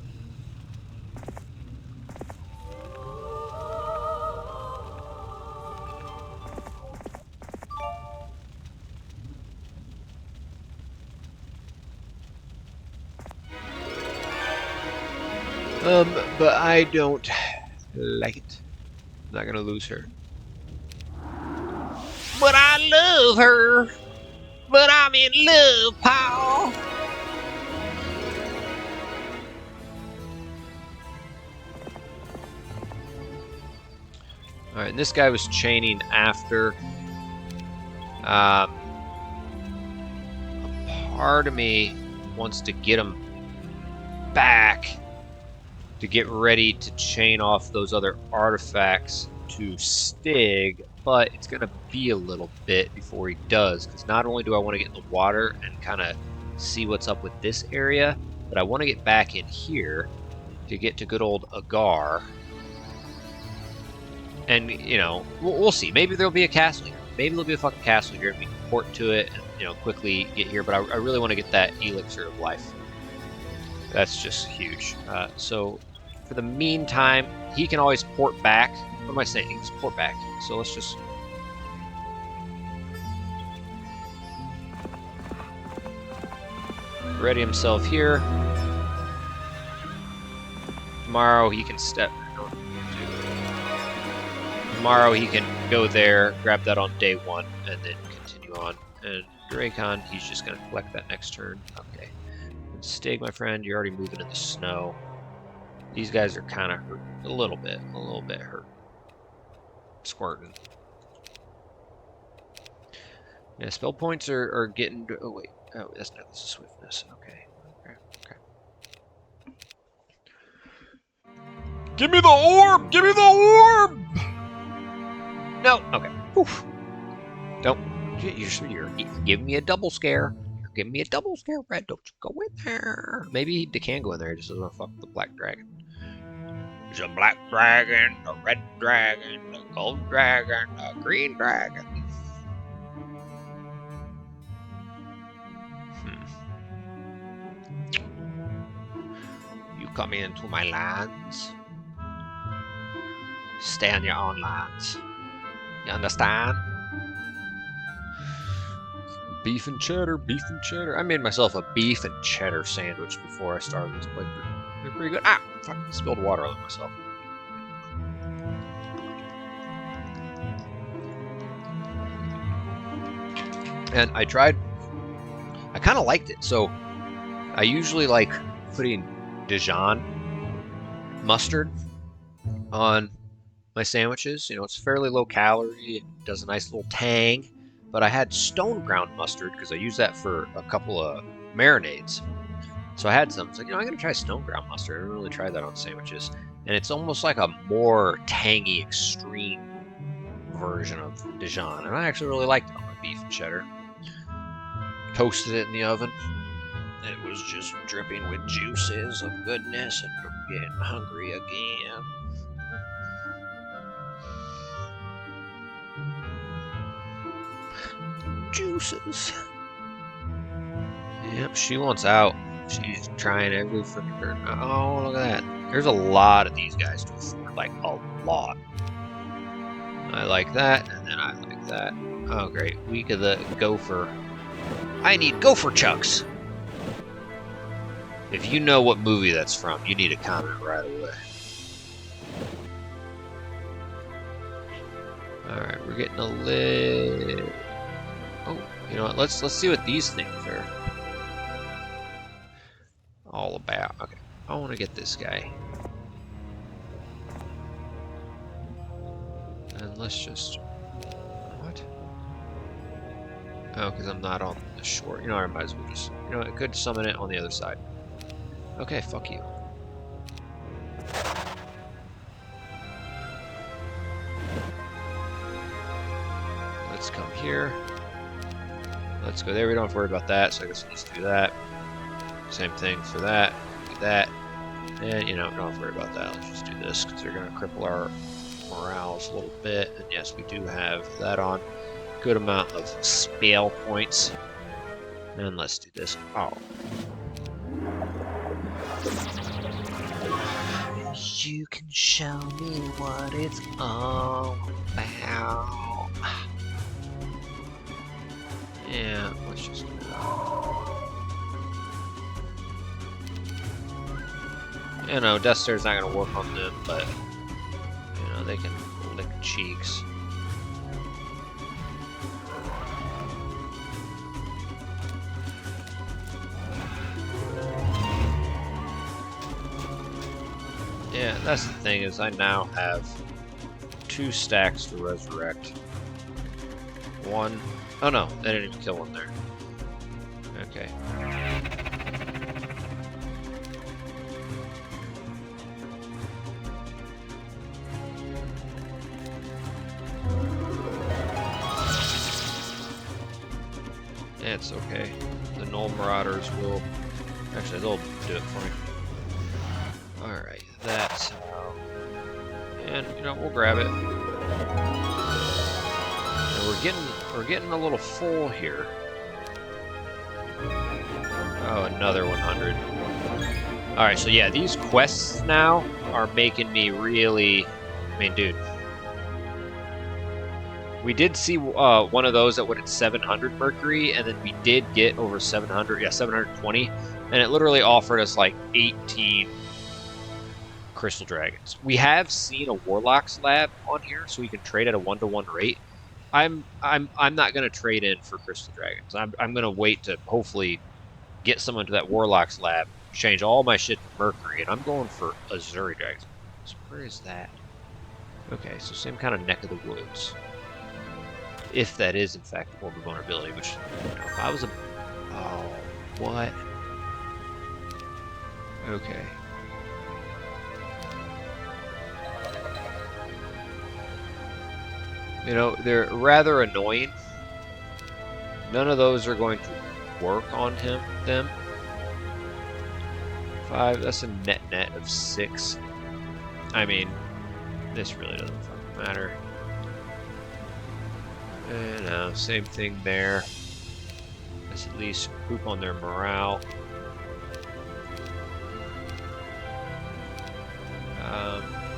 But I don't like it. I'm not gonna lose her. But I love her. But I'm in love, pal. Alright, and this guy was chaining after. A part of me wants to get him back to get ready to chain off those other artifacts to Stig, but it's going to be a little bit before he does, because not only do I want to get in the water and kind of see what's up with this area, but I want to get back in here to get to good old Agar. And, you know, we'll see. Maybe there'll be a castle here. Maybe there'll be a fucking castle here and we can port to it and, you know, quickly get here, but I really want to get that Elixir of Life. That's just huge. So for the meantime, he can always port back. What am I saying? He can just port back. So let's just... ready himself here. Tomorrow he can step... Tomorrow he can go there, grab that on day 1, and then continue on. And Dracon, he's just going to collect that next turn. Okay. And Stig, my friend, you're already moving in the snow. These guys are kind of hurt. A little bit hurt. Squirting. Yeah, spell points are getting... oh, wait. Oh, that's not the swiftness. Okay. Give me the orb! Give me the orb! No. Okay. Oof. Don't. You're giving me a double scare. You're giving me a double scare, Red. Don't you go in there. Maybe he can go in there. He just doesn't want to fuck with the black dragon. There's a black dragon, a red dragon, a gold dragon, a green dragon. You come into my lands. Stay on your own lands. You understand? Beef and cheddar, beef and cheddar. I made myself a beef and cheddar sandwich before I started this playthrough. They're pretty good. Ah! Fuck, I spilled water on myself. And I tried... I kind of liked it. So, I usually like putting Dijon mustard on my sandwiches. You know, it's fairly low calorie. It does a nice little tang. But I had stone ground mustard because I use that for a couple of marinades. So I had some. It's like, you know, I'm going to try stone ground mustard. I didn't really try that on sandwiches. And it's almost like a more tangy, extreme version of Dijon. And I actually really liked it on my beef and cheddar. Toasted it in the oven. And it was just dripping with juices of goodness. And I'm getting hungry again. Juices. Yep, she wants out. She's trying every freaking turn. Oh, look at that. There's a lot of these guys to afford. Like, a lot. I like that, and then I like that. Oh, great. Week of the gopher. I need gopher chucks. If you know what movie that's from, you need to comment right away. Alright, we're getting a little... Oh, you know what? Let's see what these things are all about. Okay, I want to get this guy, and let's just what? Oh, because I'm not on the shore. You know, I might as well just. You know, I could summon it on the other side. Okay, fuck you. come here. Let's go there. We don't have to worry about that, so I guess we'll just do that. Same thing for that. Do that. And, you know, don't have to worry about that. Let's just do this because they're going to cripple our morales a little bit. And yes, we do have that on. Good amount of spell points. And let's do this. Oh. You can show me what it's all about. Yeah, let's just do that. You know, Death Stare's not going to work on them, but, you know, they can lick cheeks. Yeah, that's the thing, is I now have 2 stacks to resurrect. 1. Oh no, they didn't even kill one there. Okay. It's okay. The Null Marauders will... Actually, they'll do it for me. Alright, that's how... And, you know, we'll grab it. And we're getting a little full here. Oh, another 100. Alright, so yeah, these quests now are making me really... I mean, dude. We did see one of those that went at 700 Mercury, and then we did get over 700, yeah, 720, and it literally offered us like 18 Crystal Dragons. We have seen a Warlock's Lab on here, so we can trade at a 1-to-1 rate. I'm not gonna trade in for Crystal Dragons. I'm gonna wait to hopefully get someone to that Warlock's Lab, change all my shit to Mercury, and I'm going for Azuri Dragons. So where is that? Okay, so same kind of neck of the woods. If that is, in fact, Orb of Vulnerability, which, you know, if I was a... Oh, what? Okay. You know, they're rather annoying. None of those are going to work on them. 5, that's a net of 6. I mean, this really doesn't fucking matter. And same thing there. Let's at least poop on their morale.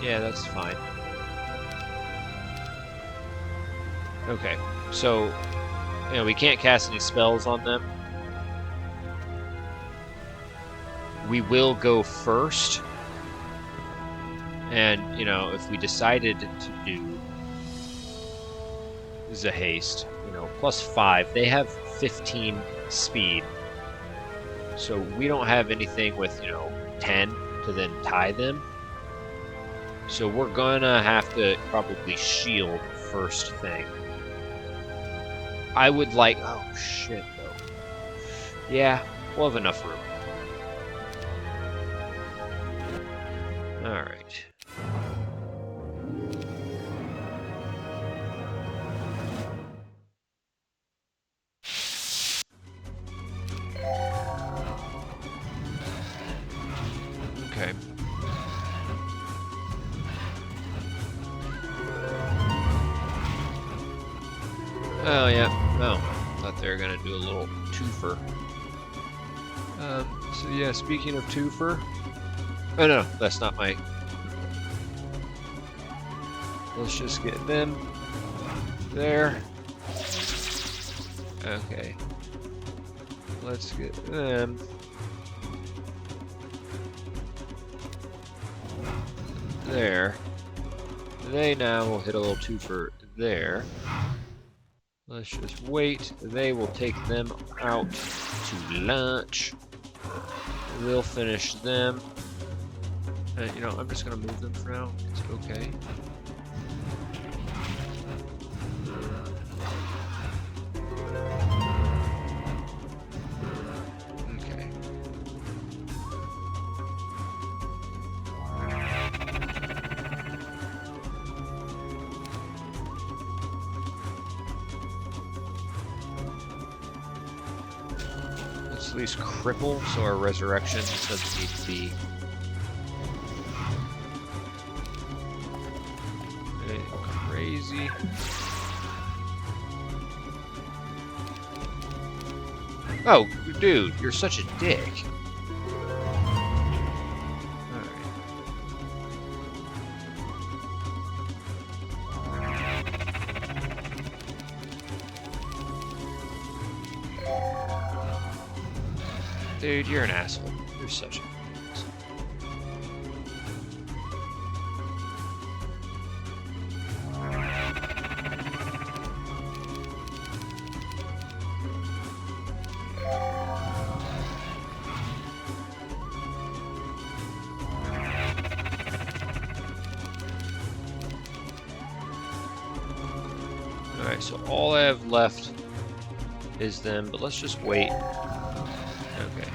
Yeah, that's fine. Okay, so, you know, we can't cast any spells on them. We will go first. And, you know, if we decided to do Zahaste, you know, +5, they have 15 speed. So we don't have anything with, you know, 10 to then tie them. So we're gonna have to probably shield first thing. I would like... Oh, shit, though. Yeah, we'll have enough room. Alright. Okay. Oh, yeah. Oh, thought they were gonna do a little twofer. So yeah, speaking of twofer... Oh, no, that's not my... Let's just get them there. Okay. Let's get them there. They now will hit a little twofer there. Let's just wait. They will take them out to lunch. We'll finish them. And, you know, I'm just going to move them for now. It's okay. Okay. Let's at least cripple so our resurrection doesn't need to be crazy. Oh, dude, you're such a dick. Dude, you're an asshole. You're such a... Alright, so all I have left is them, but let's just wait. Okay.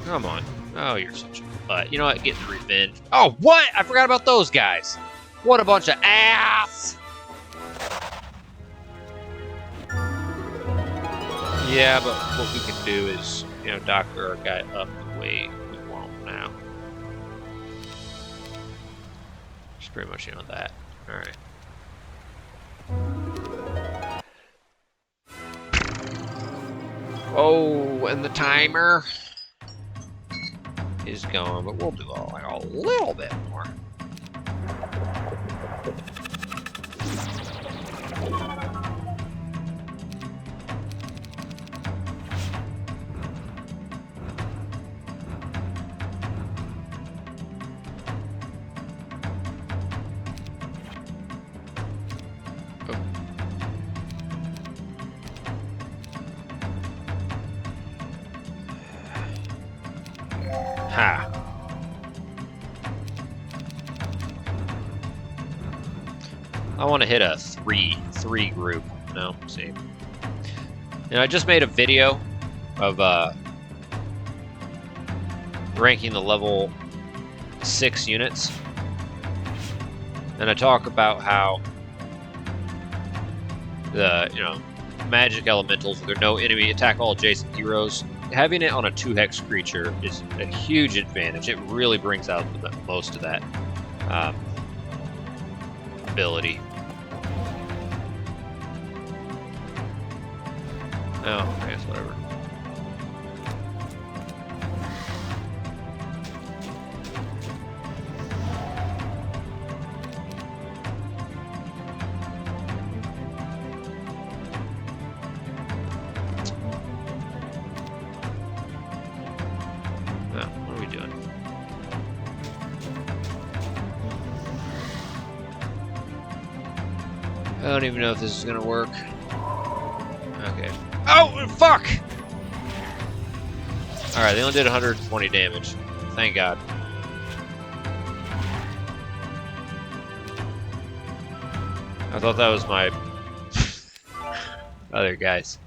Come on. Oh, you're such a butt. You know what? Getting revenge. Oh, what? I forgot about those guys. What a bunch of ass. Yeah, but what we can do is, you know, doctor our guy up the way we want now. Just pretty much, you know, that. Alright. Oh, and the timer is gone, but we'll do like a little bit more. Ha. I want to hit a 3 group. No, see. And I just made a video of ranking the level 6 units. And I talk about how the, you know, magic elementals, there are no enemy, attack all adjacent heroes. Having it on a 2-hex creature is a huge advantage. It really brings out the most of that ability. Oh, I guess whatever. I don't even know if this is gonna work. Okay. Oh, fuck! Alright, they only did 120 damage. Thank God. I thought that was my other guys.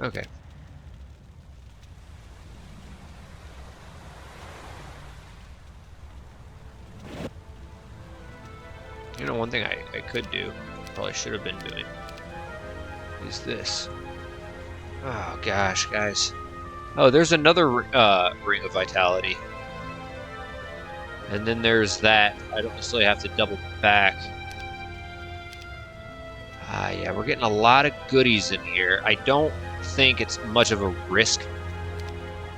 Okay. You know, one thing I could do, probably should have been doing, is this. Oh gosh, guys. Oh, there's another Ring of Vitality. And then there's that. I don't necessarily have to double back. Yeah, we're getting a lot of goodies in here. I don't think it's much of a risk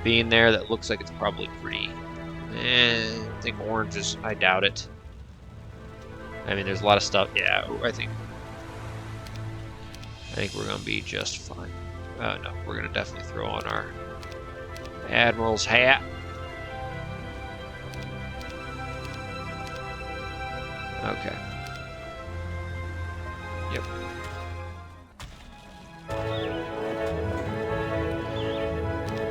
being there. That looks like it's probably pretty... I think orange is... I doubt it. I mean, there's a lot of stuff. Yeah, I think we're gonna be just fine. Oh no, we're gonna definitely throw on our Admiral's hat. Okay. Yep.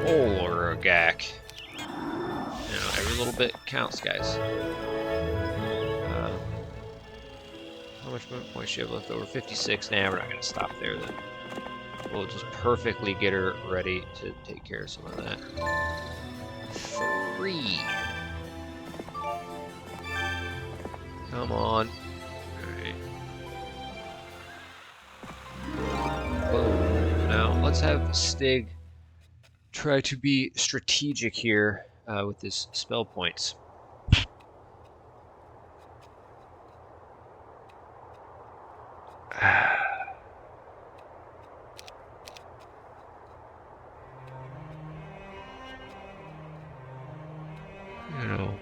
Oloragak. You know, every little bit counts, guys. How much movement points do you have left over? 56. Nah, we're not going to stop there then. We'll just perfectly get her ready to take care of some of that. 3. Come on. Alright. Boom. Now, let's have Stig try to be strategic here with his spell points. You know,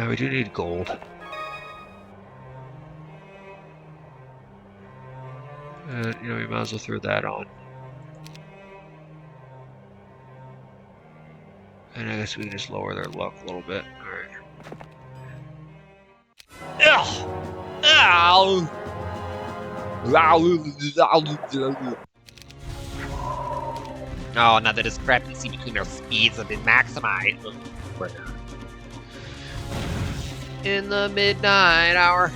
we do need gold. You know, we might as well throw that on. And I guess we can just lower their luck a little bit. Alright. Ow! Oh, now that discrepancy between their speeds have been maximized. In the midnight hour.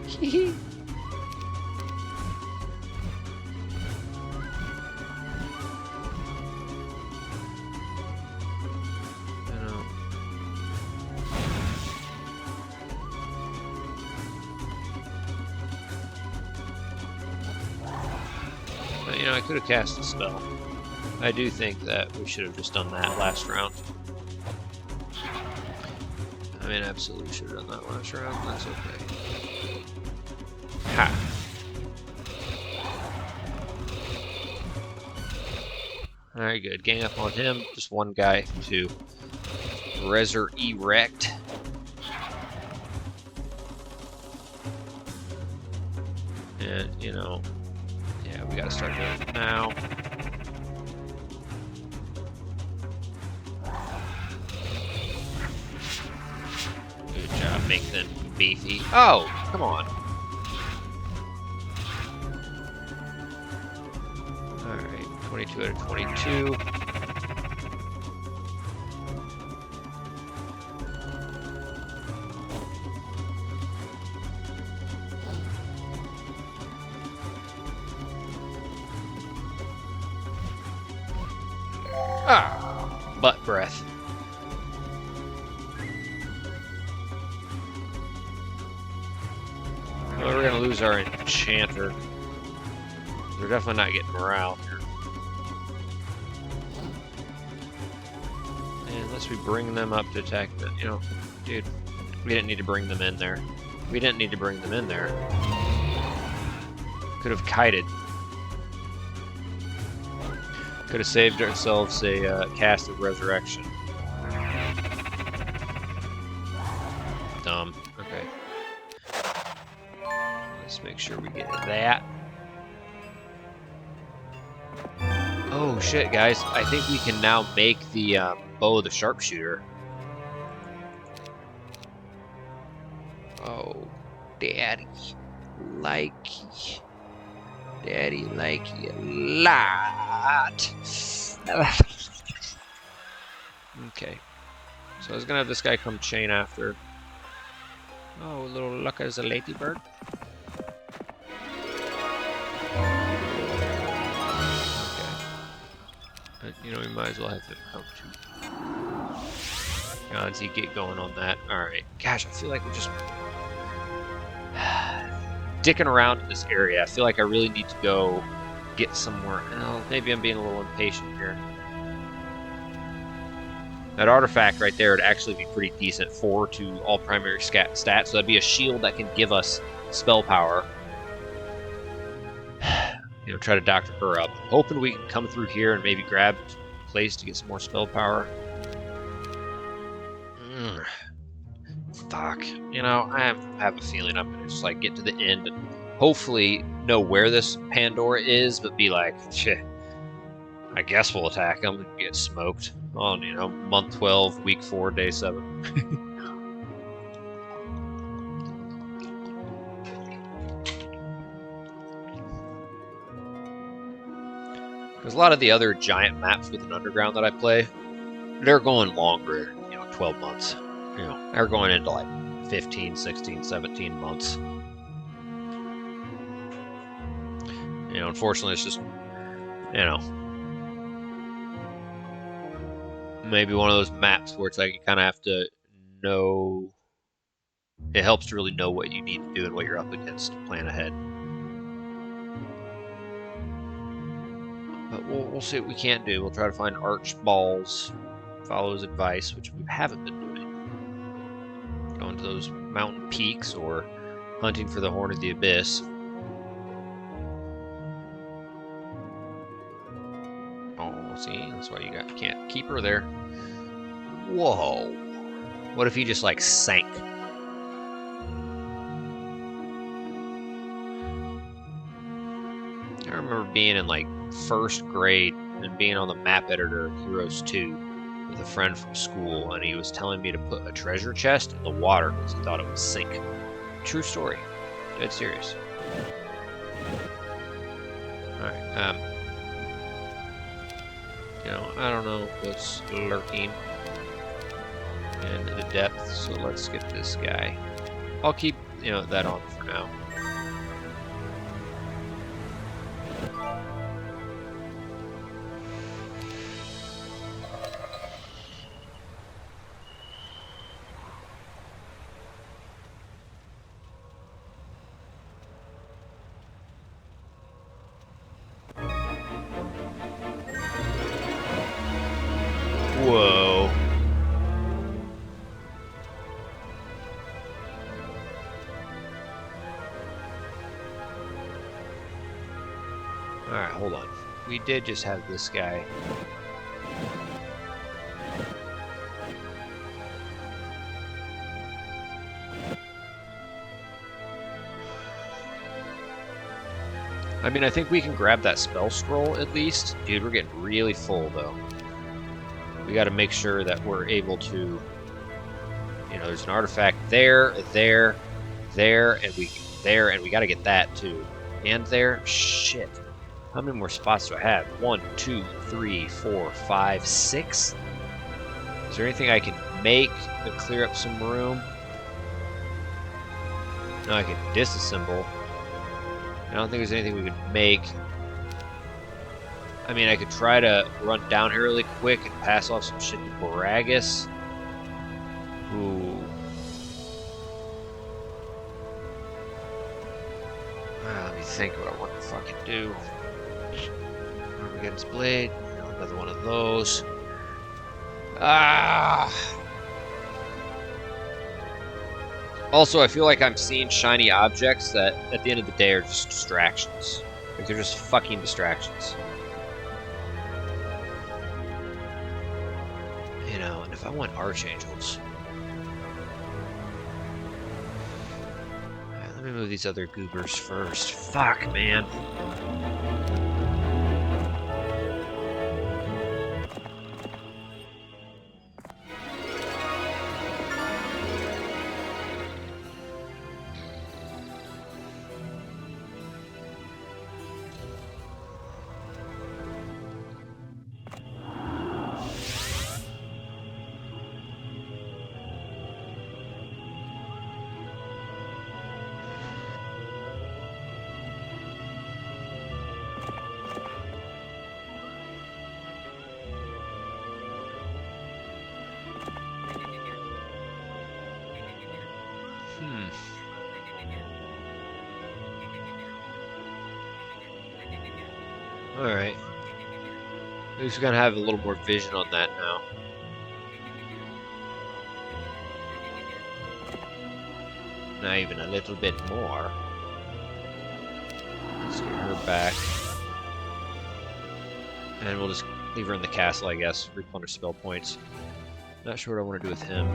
Hee You know, I could have cast a spell. I do think that we should have just done that last round. I mean, absolutely should have done that last round. That's okay. Ha! Alright, good. Gang up on him. Just one guy to resurrect. And, you know, yeah, we gotta start doing it now. Good job, make them beefy. Oh, come on. Alright, 22 out of 22. Ah, butt breath. Well, we're gonna lose our enchanter. We're definitely not getting morale here. And unless we bring them up to attack them, you know, dude, we didn't need to bring them in there. We didn't need to bring them in there. Could have kited. Could have saved ourselves a cast of resurrection. Dumb. Okay. Let's make sure we get that. Oh shit, guys. I think we can now make the bow of the sharpshooter. Oh, daddy. Likey. Daddy likey a lot. Okay. So I was gonna have this guy come chain after. Oh, little Lucka is a ladybird. You know, we might as well have him come to Ganzi, get going on that. Alright. Gosh, I feel like we're just dicking around in this area. I feel like I really need to go get somewhere else. Maybe I'm being a little impatient here. That artifact right there would actually be pretty decent. 4 to all primary stats. So that'd be a shield that can give us spell power. You know, try to doctor her up. Hoping we can come through here and maybe grab a place to get some more spell power. Fuck. You know, I have a feeling I'm gonna just like get to the end and hopefully know where this Pandora is, but be like, shit. I guess we'll attack them and get smoked on, you know, month 12, week 4, day 7. Because a lot of the other giant maps with an underground that I play, they're going longer, you know, 12 months. You know, they're going into like 15, 16, 17 months. You know, unfortunately, it's just, you know, maybe one of those maps where it's like you kind of have to know. It helps to really know what you need to do and what you're up against to plan ahead. But we'll see what we can't do. We'll try to find arch balls, follow his advice, which we haven't been doing. Going to those mountain peaks or hunting for the Horn of the Abyss. Oh, see, that's why you can't keep her there. Whoa. What if he just like sank? I remember being in like first grade and being on the map editor of Heroes 2 with a friend from school, and he was telling me to put a treasure chest in the water because he thought it would sink. True story. Dead serious. Alright, you know, I don't know what's lurking in the depths, so let's get this guy. I'll keep, you know, that on for now. Whoa. Alright, hold on. We did just have this guy. I mean, I think we can grab that spell scroll at least. Dude, we're getting really full though. We got to make sure that we're able to, you know, there's an artifact there, and we got to get that too. And there, shit. How many more spots do I have? 1, 2, 3, 4, 5, 6. Is there anything I can make to clear up some room? No, I can disassemble. I don't think there's anything we can make. I mean, I could try to run down here really quick and pass off some shit to Boragus. Ooh. Let me think what I want to fucking do. Armageddon's Blade. Another one of those. Also, I feel like I'm seeing shiny objects that, at the end of the day, are just distractions. Like, they're just fucking distractions. You know, and if I want archangels... Alright, let me move these other goobers first. Fuck, man. Alright. At least we're gonna have a little more vision on that now. Not even a little bit more. Let's get her back. And we'll just leave her in the castle, I guess. Replenish spell points. Not sure what I want to do with him.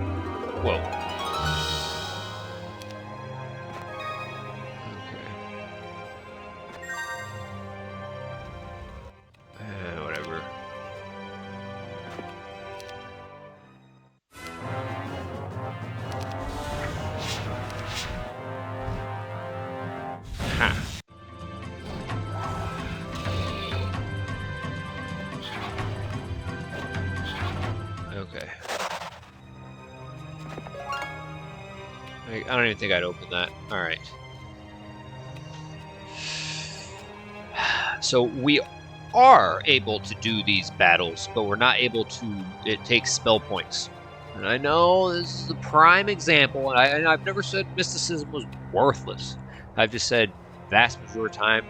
Whoa. Whatever. Ha. Okay. don't even think I'd open that. All right. So we are able to do these battles, but we're not able to. It takes spell points. And I know this is a prime example, and I've never said mysticism was worthless. I've just said vast majority of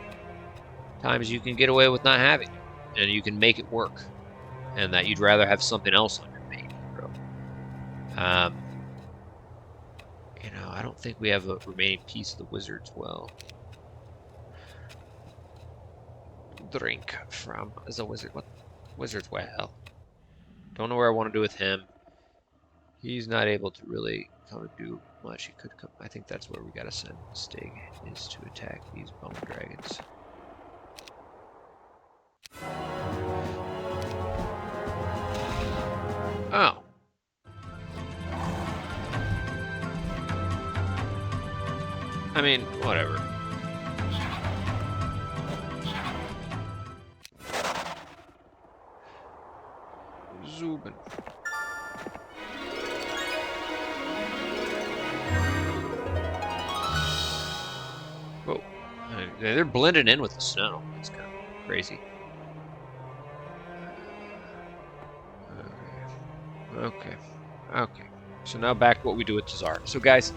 times you can get away with not having it, and you can make it work, and that you'd rather have something else on your main hero. You know, I don't think we have a remaining piece of the wizard's well. Drink from the wizard. What? Wizard's well. Don't know where I want to do with him. He's not able to really come and do much. He could come. I think that's where we gotta send Stig, is to attack these bone dragons. Oh. I mean, whatever. Zubin. Whoa. They're blending in with the snow. It's kind of crazy. Okay. So now back to what we do with Tazar. So guys,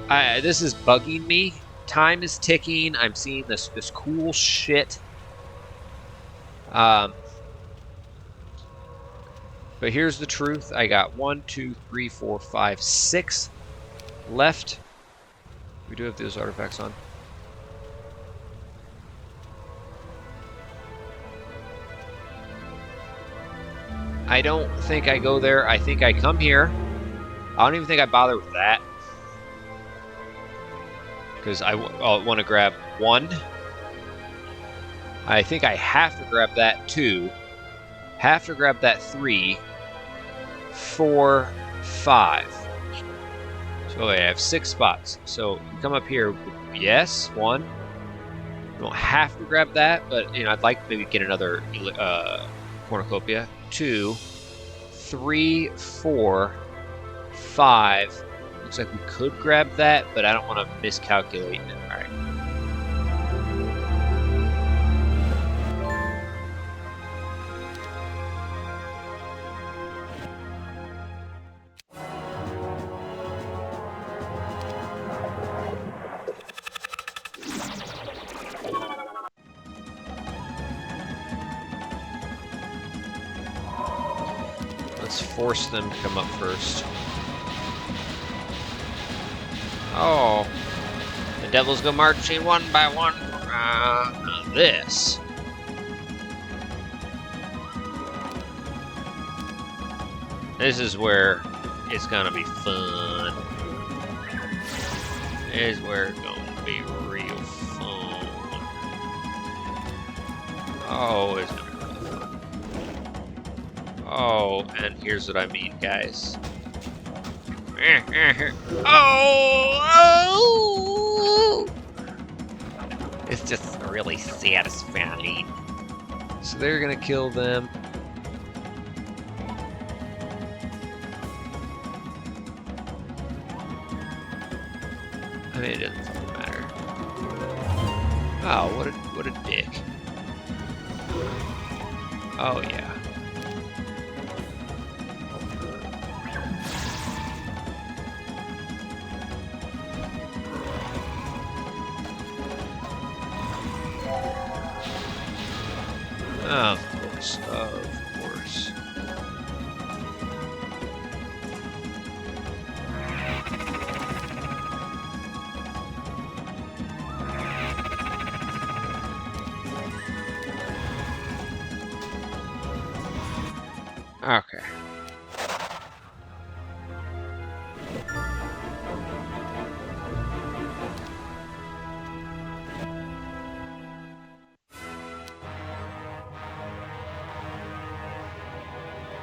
this is bugging me. Time is ticking. I'm seeing this cool shit. But here's the truth. I got 1, 2, 3, 4, 5, 6 left. We do have those artifacts on. I don't think I go there. I think I come here. I don't even think I bother with that. Because I want to grab 1. I think I have to grab that 2. Have to grab that 3. 4, 5. So I have 6 spots. So you come up here. Yes, 1. You don't have to grab that, but you know I'd like to maybe get another cornucopia. 2, 3, 4, 5. Looks like we could grab that, but I don't want to miscalculate it. All right. Let's force them to come up first. Oh, the devils go marching one by one. This. This is where it's gonna be fun. This is where it's gonna be real fun. Oh, it's gonna be really fun. Oh, and here's what I mean, guys. Oh! It's just really satisfying. So they're gonna kill them. I mean, it doesn't fucking matter. Oh, what a dick. Oh yeah. Of course, of course. Okay.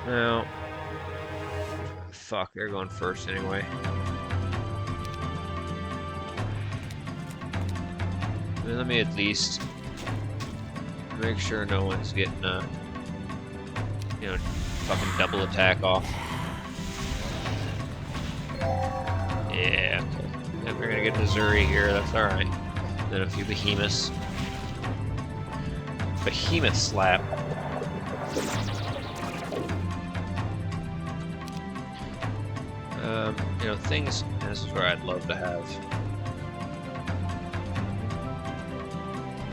Now, fuck, they're going first anyway. Let me at least make sure no one's getting a, you know, fucking double attack off. Yeah, okay. Yep, we're gonna get Missouri here, that's alright. Then a few behemoths. Behemoth slap. You know, things, this is where I'd love to have.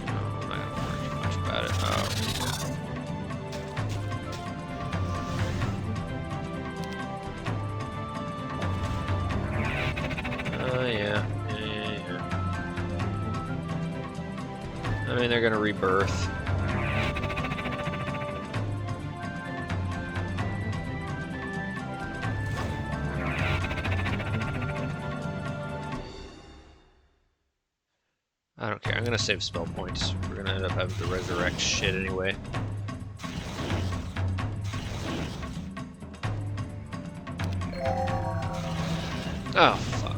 I'm not gonna worry too much about it. Yeah. I mean, they're gonna rebirth. I don't care. I'm gonna save spell points. We're gonna end up having to resurrect shit anyway. Oh, fuck.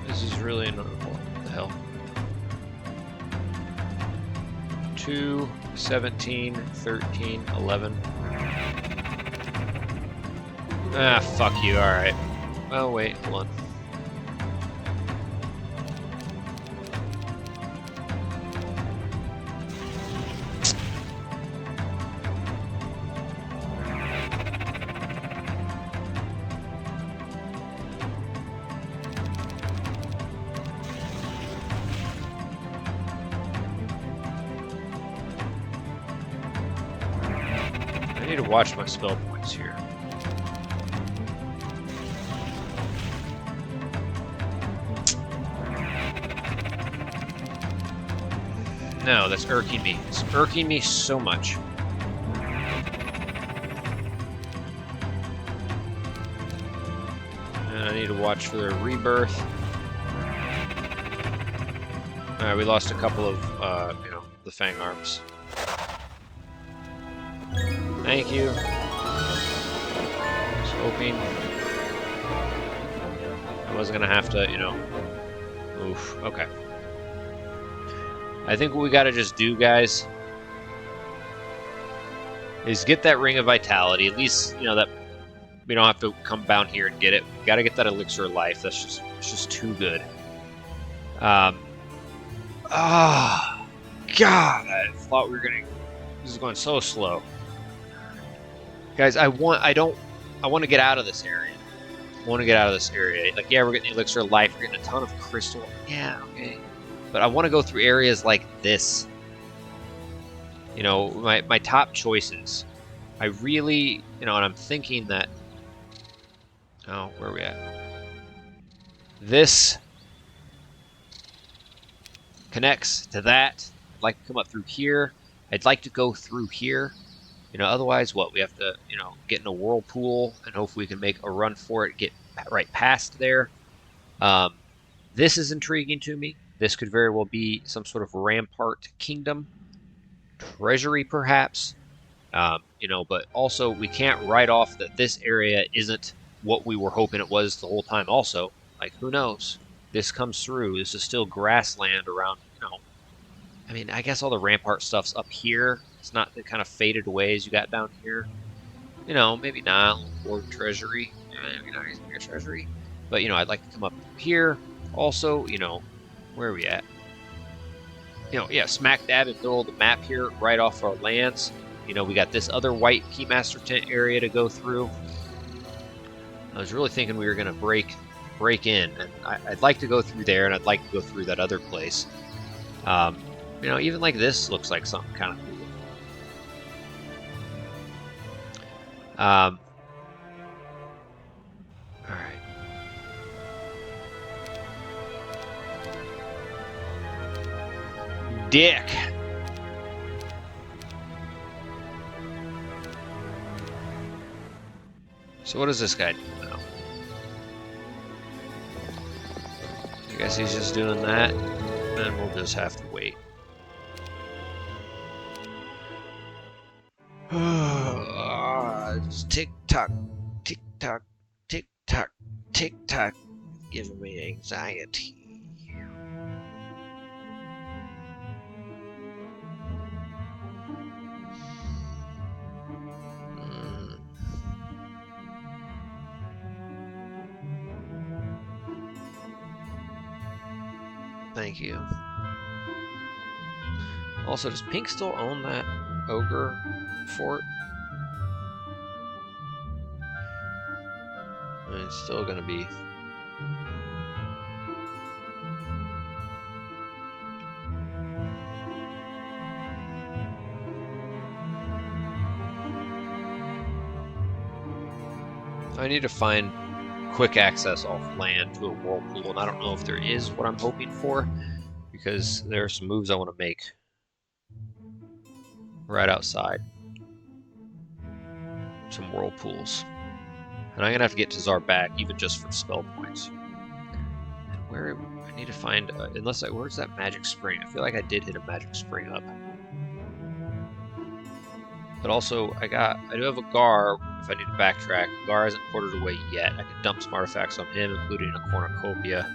This is really annoying. What the hell? 2, 17, 13, 11. Ah, fuck you, alright. Oh, wait, hold on. I need to watch my spell points here. No, that's irking me. It's irking me so much. And I need to watch for their rebirth. Alright, we lost a couple of, you know, the Fang Arms. Thank you. I was hoping I wasn't gonna have to, you know. Oof, okay. I think what we gotta just do, guys, is get that Ring of Vitality. At least, you know, that we don't have to come down here and get it. We gotta get that Elixir of Life. It's just too good. God, I thought we were gonna. This is going so slow, guys. I want to get out of this area. I want to get out of this area. Like, yeah, we're getting the Elixir of Life. We're getting a ton of crystal. Yeah, okay. But I want to go through areas like this. You know, my top choices. I really, you know, and I'm thinking that. Oh, where are we at? This connects to that. I'd like to come up through here. I'd like to go through here. You know, otherwise, what? We have to, you know, get in a whirlpool and hopefully we can make a run for it, get right past there. This is intriguing to me. This could very well be some sort of rampart kingdom. Treasury, perhaps. You know, but also we can't write off that this area isn't what we were hoping it was the whole time also. Like, who knows? This comes through. This is still grassland around, you know. I mean, I guess all the rampart stuff's up here. It's not the kind of faded away as you got down here. You know, maybe not. Or treasury. Maybe not using a treasury. But, you know, I'd like to come up here. Also, you know, where are we at? You know, yeah, smack dab in the middle of the map here, right off our lands. You know, we got this other white Keymaster tent area to go through. I was really thinking we were going to break in, and I'd like to go through there, and I'd like to go through that other place. You know, even like this looks like something kind of cool. All right. Dick. So what does this guy do now? I guess he's just doing that, and we'll just have to wait. Just tick tock, tick tock, tick tock, tick tock, giving me anxiety. Thank you. Also, does Pink still own that ogre fort? It's still gonna be. I need to find quick access off land to a whirlpool, and I don't know if there is what I'm hoping for, because there are some moves I want to make right outside. Some whirlpools. And I'm going to have to get Tazar back, even just for spell points. And where I need to find, where's that magic spring? I feel like I did hit a magic spring up. But also, I do have a Gar, if I need to backtrack. Gar isn't quartered away yet. I can dump some artifacts on him, including a cornucopia.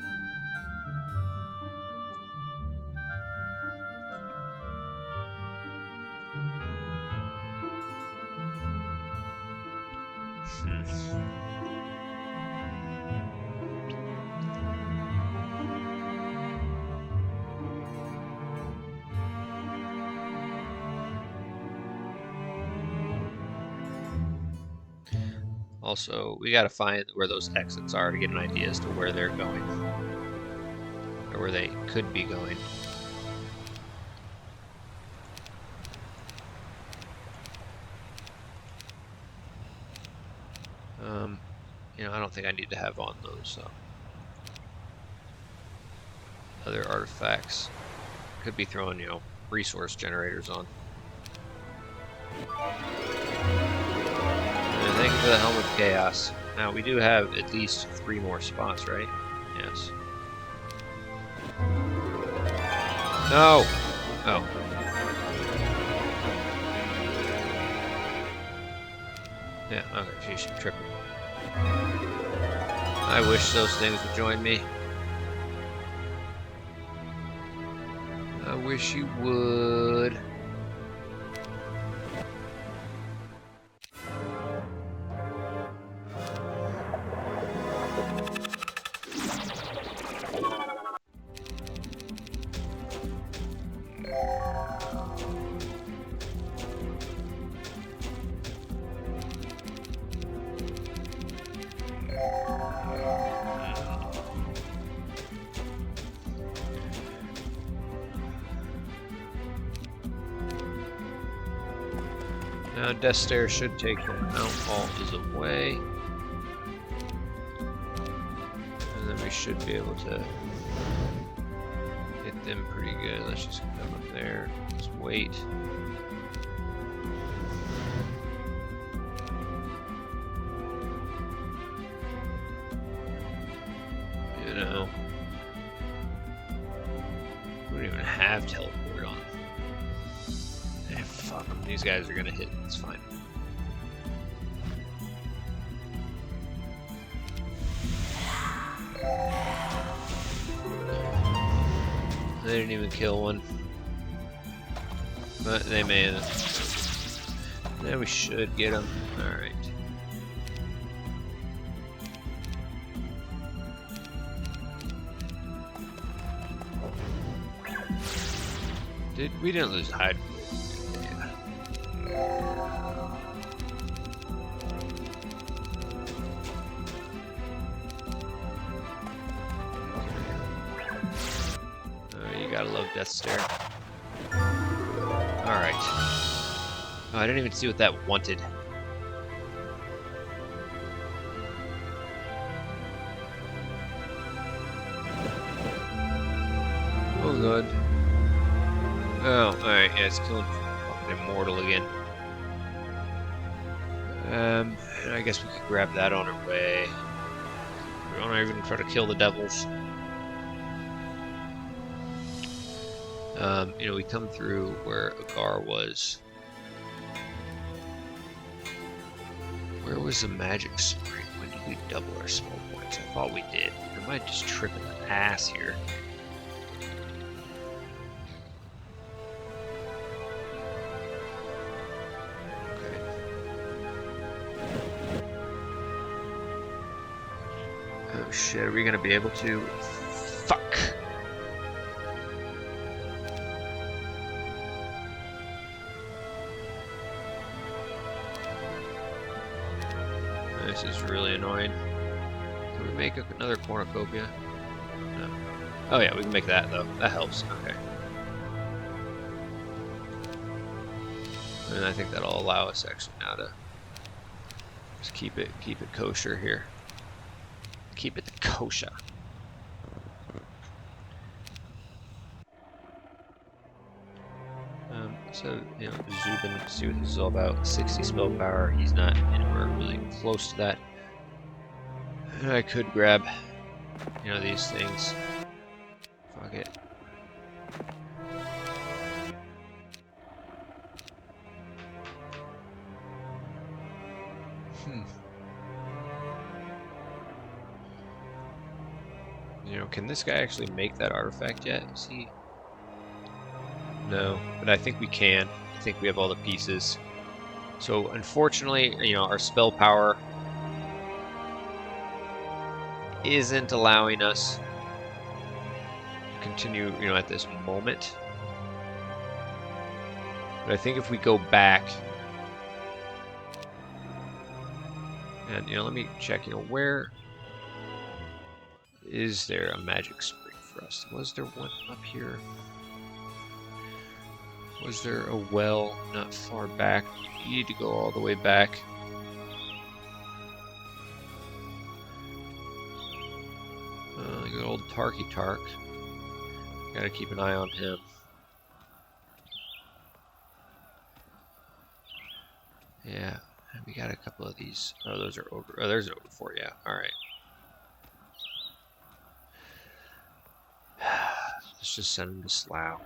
Also, we gotta find where those exits are to get an idea as to where they're going. Or where they could be going. You know, I don't think I need to have on those other artifacts. Could be throwing, you know, resource generators on. Thank you for the Helm of Chaos. Now, we do have at least 3 more spots, right? Yes. No! Oh. Yeah, okay, she's tripping. I wish those things would join me. I wish you would. Now Death Stare should take them out. All is away. And then we should be able to hit them pretty good. Let's just come up there. Just wait. You know. We don't even have teleport on. Fuck them. These guys are gonna hit. It's fine. They didn't even kill one. But they may have. Yeah, we should get them. Alright. We didn't lose hide. Gotta love Death Stare. Alright. Oh, I didn't even see what that wanted. Oh god. Oh, alright, yeah, it's killing fucking Immortal again. And I guess we could grab that on our way. We don't even try to kill the devils. You know, we come through where Agar was. Where was the magic spring? When did we double our spell points? I thought we did. Or am I just tripping the ass here? Okay. Oh shit, are we gonna be able to? Fuck! This is really annoying. Can we make another cornucopia? No. Oh yeah, we can make that though. That helps. Okay. And I think that'll allow us actually now to just keep it kosher here. Keep it kosher. So, you know, Zubin, see what this is all about. 60 spell power. He's not anywhere really close to that. And I could grab, you know, these things. Fuck it. You know, can this guy actually make that artifact yet? Is he? No, but I think we can. I think we have all the pieces. So unfortunately, you know, our spell power isn't allowing us to continue, you know, at this moment. But I think if we go back and, you know, let me check, you know, where is there a magic spring for us? Was there one up here? Was there a well not far back? We need to go all the way back. Good old Tarky Tark. Gotta keep an eye on him. Yeah, we got a couple of these. Oh, those are over. Oh, there's an over 4. Yeah, all right. Let's just send him to Slough.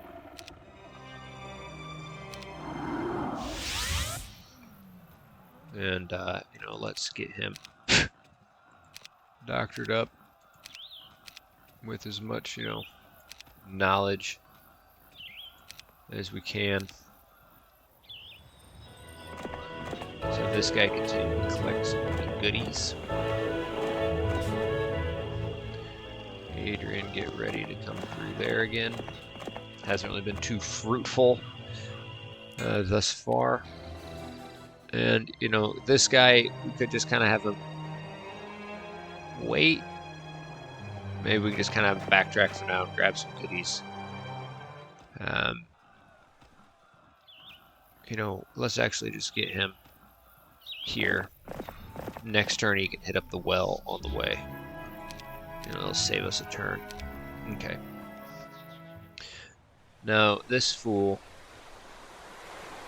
And, you know, let's get him doctored up with as much, you know, knowledge as we can. So this guy continues to collect some goodies. Adrian, get ready to come through there again. Hasn't really been too fruitful thus far. And, you know, this guy, we could just kind of have him wait. Maybe we can just kind of backtrack for now and grab some goodies. You know, let's actually just get him here. Next turn, he can hit up the well on the way. You know, it'll save us a turn. Okay. Now, this fool...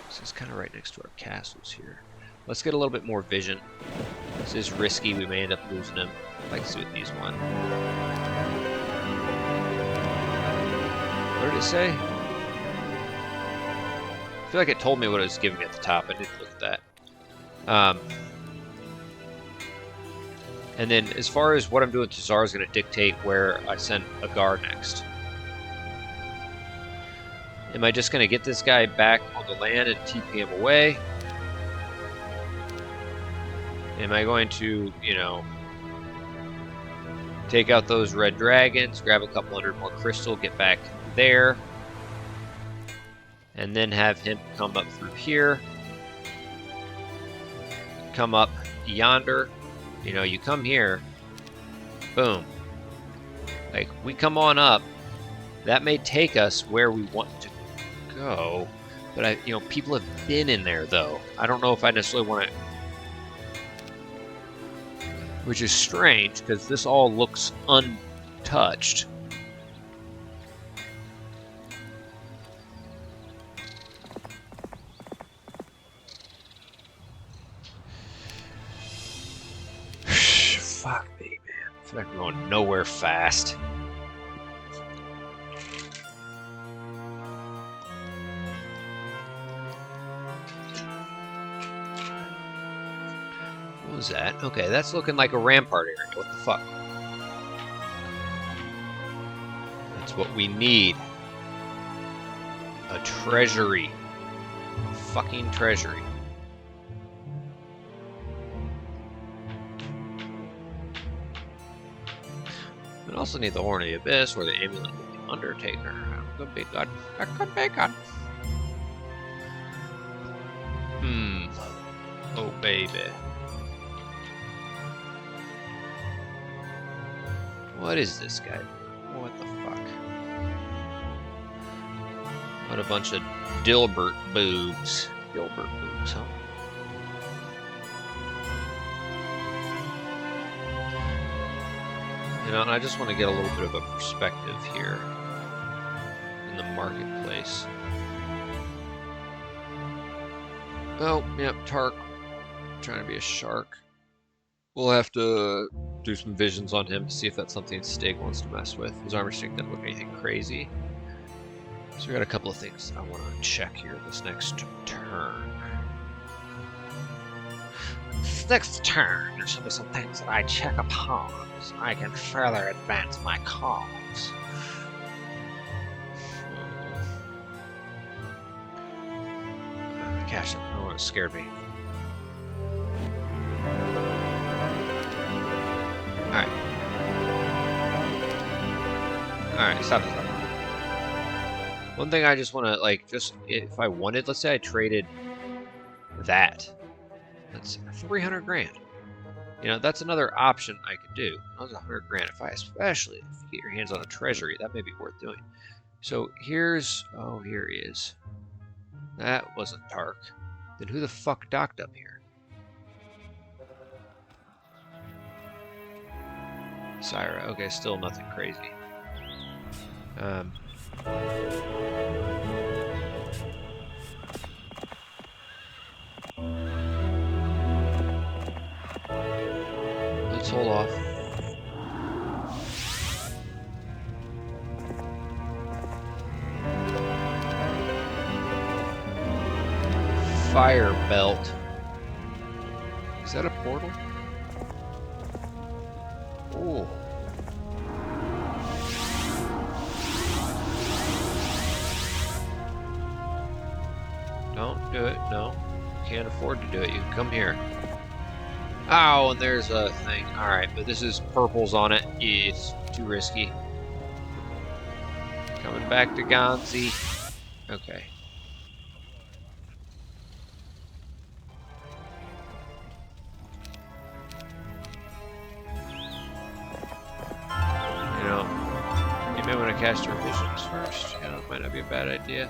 This is kind of right next to our castles here. Let's get a little bit more vision. This is risky. We may end up losing him. I'd like to see what these want. What did it say? I feel like it told me what it was giving me at the top. I didn't look at that. And then as far as what I'm doing to Czar is going to dictate where I send Agar next. Am I just going to get this guy back on the land and TP him away? Am I going to, you know, take out those red dragons, grab a couple hundred more crystal, get back there, and then have him come up through here, come up yonder. You know, you come here, boom. Like, we come on up. That may take us where we want to go, but you know, people have been in there though. I don't know if I necessarily want to, which is strange because this all looks untouched. I feel like we're going nowhere fast. What was that? Okay, that's looking like a rampart area. What the fuck? That's what we need. A treasury. A fucking treasury. We also need the Horn of the Abyss or the Amulet of the Undertaker. That could be good. That could be good. Oh, baby. What is this guy? What the fuck? What a bunch of Dilbert boobs. Dilbert boobs, huh? You know, and I just want to get a little bit of a perspective here in the marketplace. Oh, yep, Tark. Trying to be a shark. We'll have to do some visions on him to see if that's something Stig wants to mess with. His armor streak doesn't look anything crazy. So we got a couple of things I want to check here this next turn. This next turn, there should be some things that I check upon so I can further advance my cause. Cash it. Oh, it scared me. Alright. Alright, stop this. One thing I just want to, like, just, if I wanted, let's say I traded that. That's 300 grand. You know, that's another option I could do. That was 100 grand. Especially if you get your hands on a treasury, that may be worth doing. So here's, oh, here he is. That wasn't Tark. Then who the fuck docked up here? Syra. Okay, still nothing crazy. Let's hold off. Fire belt. Is that a portal? Oh. Don't do it. No. You can't afford to do it. You can come here. Oh, and there's a thing. Alright, but this is purples on it. It's too risky. Coming back to Gonzi. Okay. You know, you may want to cast your visions first. You know, it might not be a bad idea.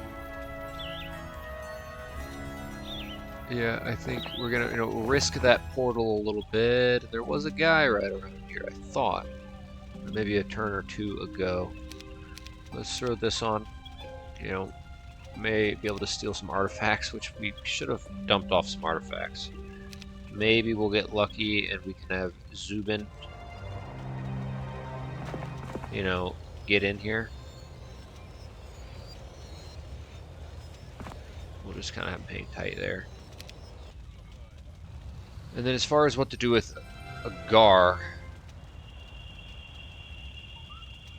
Yeah, I think we're gonna, you know, risk that portal a little bit. There was a guy right around here, I thought. Maybe a turn or two ago. Let's throw this on. You know, may be able to steal some artifacts, which we should have dumped off some artifacts. Maybe we'll get lucky and we can have Zubin, you know, get in here. We'll just kind of have him hang tight there. And then as far as what to do with Agar,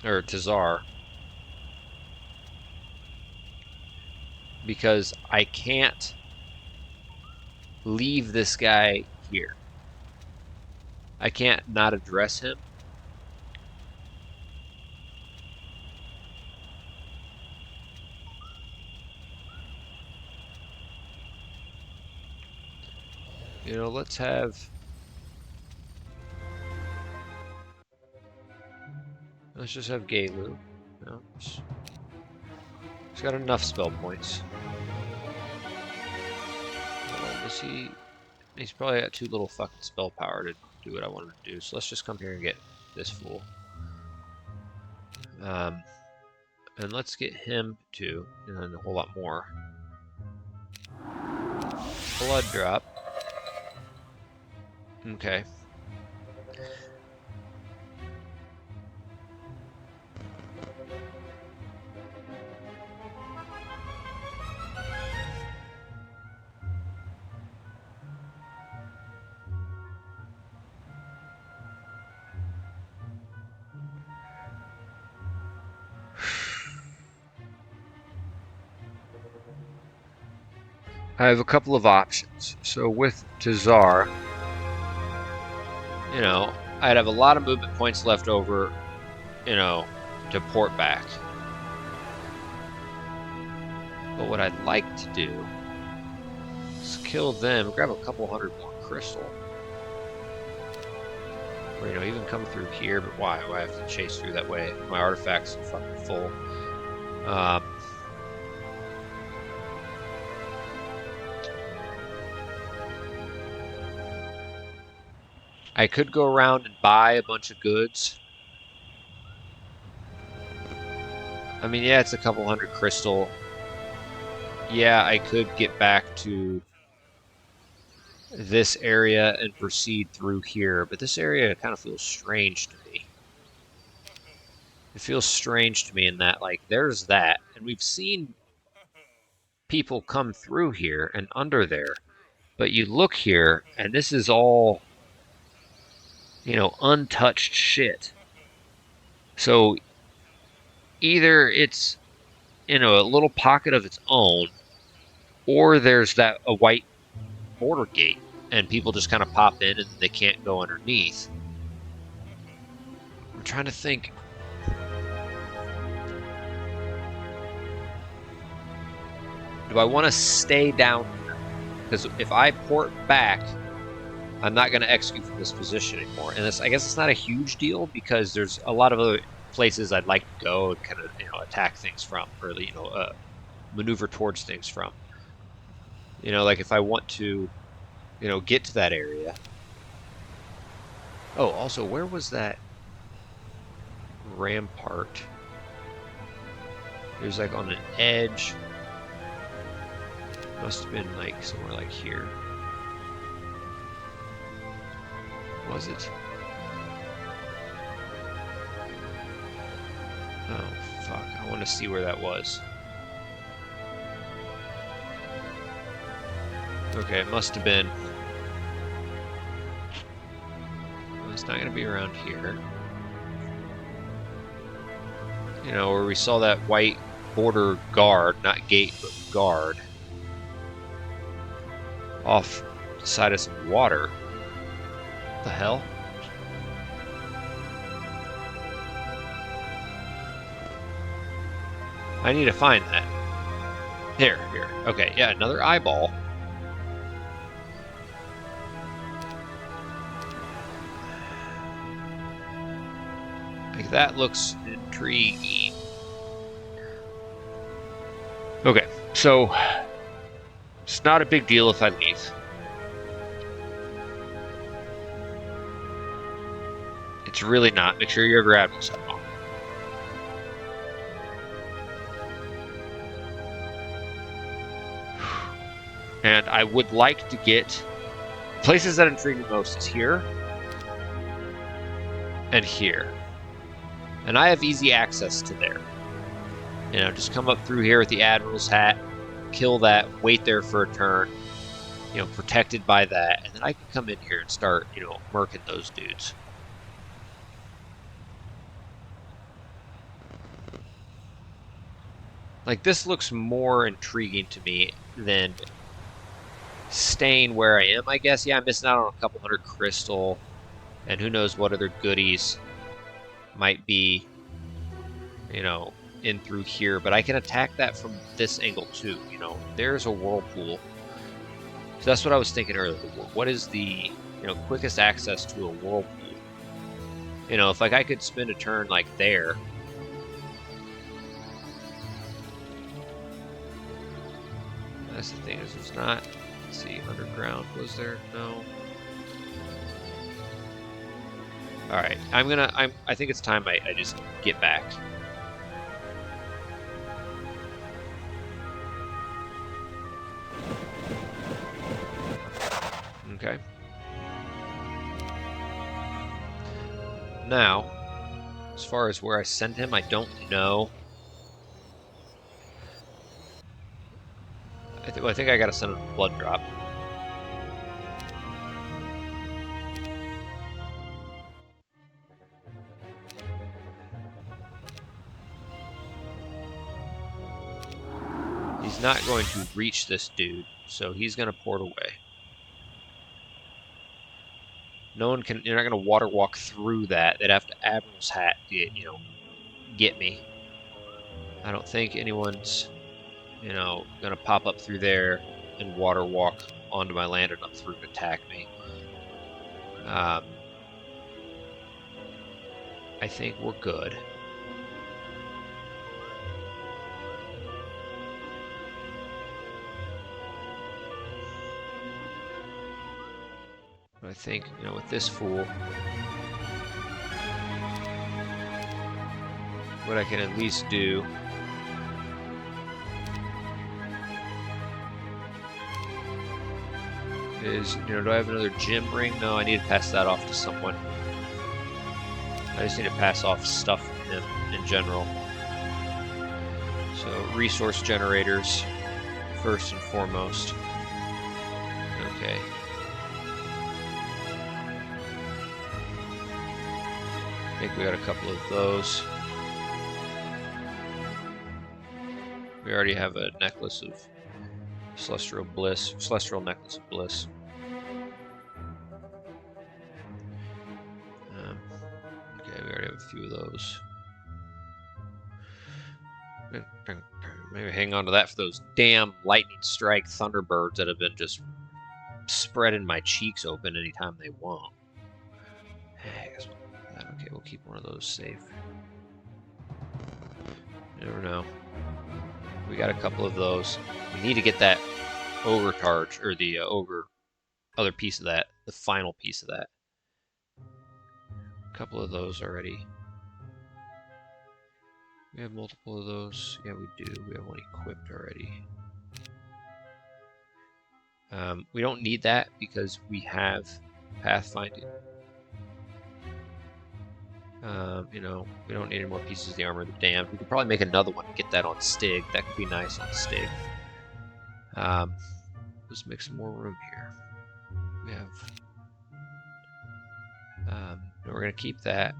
or Tazar, because I can't leave this guy here. I can't not address him. You know, let's just have Gaelu. No, he's got enough spell points. Does he? He's probably got too little fucking spell power to do what I wanted to do. So let's just come here and get this fool. And let's get him too, and then a whole lot more. Blood drop. Okay. I have a couple of options. So with Tazar, you know, I'd have a lot of movement points left over, you know, to port back. But what I'd like to do is kill them, grab a couple hundred more crystal. Or, you know, even come through here, but why? Why have to chase through that way? My artifacts are fucking full. I could go around and buy a bunch of goods. I mean, yeah, it's a couple hundred crystal. Yeah, I could get back to this area and proceed through here, but this area kind of feels strange to me. It feels strange to me in that, like, there's that, and we've seen people come through here and under there, but you look here, and this is all, you know, untouched shit. So either it's, you know, a little pocket of its own, or there's that a white border gate, and people just kind of pop in and they can't go underneath. I'm trying to think. Do I want to stay down here? Because if I port back, I'm not going to execute from this position anymore. And I guess it's not a huge deal because there's a lot of other places I'd like to go and kind of, you know, attack things from, or, you know, maneuver towards things from. You know, like if I want to, you know, get to that area. Oh, also, where was that rampart? It was like on an edge. Must have been like somewhere like here. Was it? Oh, fuck. I want to see where that was. Okay, it must have been. Well, it's not going to be around here. You know, where we saw that white border guard, not gate, but guard, off the side of some water. What the hell? I need to find that. Here. Okay, yeah, another eyeball. Like, that looks intriguing. Okay, so it's not a big deal if I leave. It's really not. Make sure you're grabbing something. And I would like to get places that intrigue me most is here and here. And I have easy access to there. You know, just come up through here with the Admiral's hat, kill that, wait there for a turn, you know, protected by that, and then I can come in here and start, you know, murking those dudes. Like, this looks more intriguing to me than staying where I am, I guess. Yeah, I'm missing out on a couple hundred crystal, and who knows what other goodies might be, you know, in through here, but I can attack that from this angle too. You know, there's a whirlpool. So that's what I was thinking earlier. What is the, you know, quickest access to a whirlpool? You know, if like I could spend a turn like there. That's the thing, is there's not, let's see, underground, was there? No. Alright, I think it's time I just get back. Okay. Now, as far as where I send him, I don't know. I think I gotta send him a blood drop. He's not going to reach this dude. so he's gonna port away. No one can. You're not gonna water walk through that. They'd have to Admiral's hat to get me. I don't think anyone's gonna pop up through there and water walk onto my land and up through and attack me. I think we're good. But I think, with this fool, what I can at least do is, do I have another gym ring? No, I need to pass that off to someone. I just need to pass off stuff from him in general. So, resource generators, first and foremost. Okay. I think we got a couple of those. We already have a necklace of celestial necklace of bliss. Okay, we already have a few of those. Maybe hang on to that for those damn lightning strike thunderbirds that have been just spreading my cheeks open anytime they want. Okay, we'll keep one of those safe. You never know. We got a couple of those. We need to get that ogre charge, or the ogre other piece of that, the final piece of that. A couple of those already. We have multiple of those. Yeah, we do. We have one equipped already. We don't need that because we have pathfinding. We don't need any more pieces of the armor of the damned. We could probably make another one and get that on Stig. That could be nice on Stig. Let's make some more room here. We have... we're going to keep that.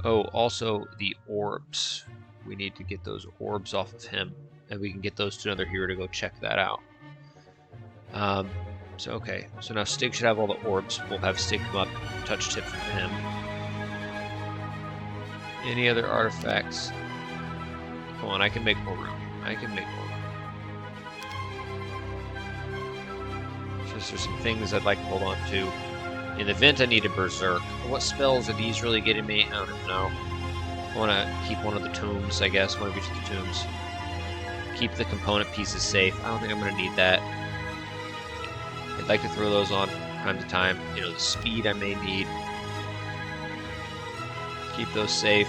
Oh, also the orbs. We need to get those orbs off of him, and we can get those to another hero to go check that out. Okay. So now Stig should have all the orbs. We'll have Stig come up and touch tip from him. Any other artifacts? Come on, I can make more room. I can make more room. Just there's some things I'd like to hold on to. In the event I need a berserk. What spells are these really getting me? I don't even know. I want to keep one of the tombs, I guess. One of each of the tombs. Keep the component pieces safe. I don't think I'm going to need that. I'd like to throw those on from time to time. The speed I may need. Keep those safe.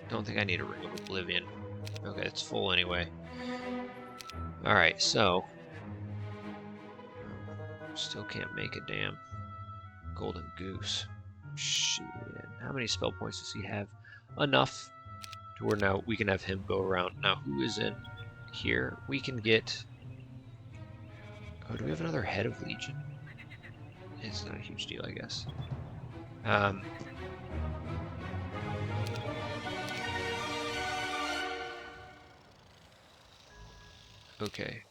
Don't think I need a Ring of Oblivion. Okay, it's full anyway. Alright, so... Still can't make a damn golden goose. Shit. How many spell points does he have? Enough to where now we can have him go around. Now, who is in here? We can get... Oh, do we have another Head of Legion? It's not a huge deal, I guess. Okay.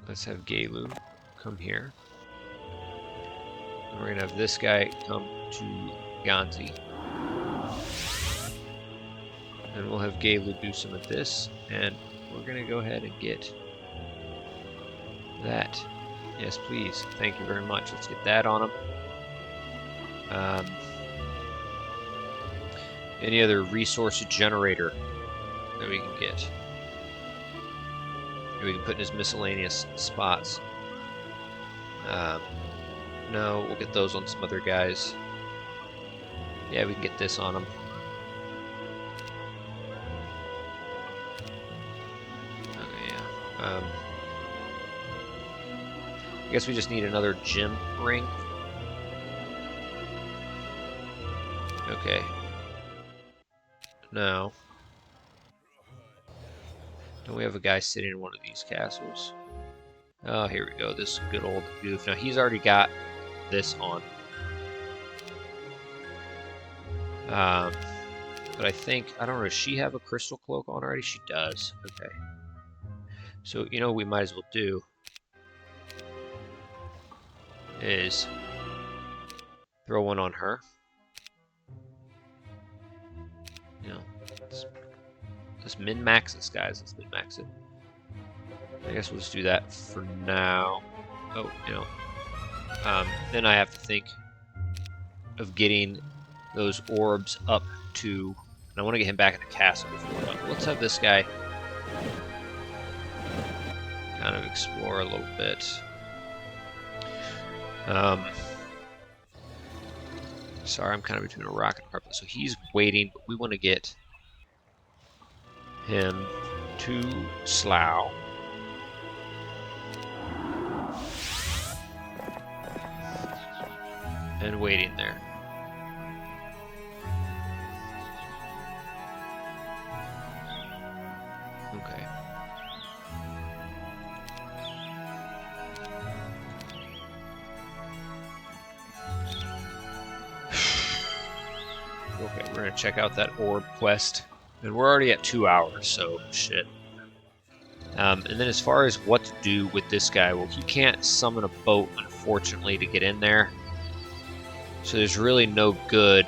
Let's have Gaelu come here. And we're going to have this guy come to Ganzi. And we'll have Gaelu do some of this. And we're going to go ahead and get that. Yes, please. Thank you very much. Let's get that on him. Any other resource generator that we can get? We can put in his miscellaneous spots. No, we'll get those on some other guys. Yeah, we can get this on them. Okay, yeah. I guess we just need another gem ring. Okay. Now, don't we have a guy sitting in one of these castles? Oh, here we go. This good old goof. Now, he's already got this on. But I think, I don't know, does she have a crystal cloak on already? She does. Okay. So, you know what we might as well do is throw one on her. You know, let's min-max this, guys. Let's min-max it. I guess we'll just do that for now. Oh, you know. Then I have to think of getting those orbs up to... And I want to get him back in the castle before. But let's have this guy kind of explore a little bit. Sorry, I'm kind of between a rock and a hard place. So he's waiting, but we want to get him to Slough. And waiting there. Okay. Okay, we're gonna check out that orb quest. And we're already at 2 hours, so shit. And then as far as what to do with this guy, well, he can't summon a boat, unfortunately, to get in there. So there's really no good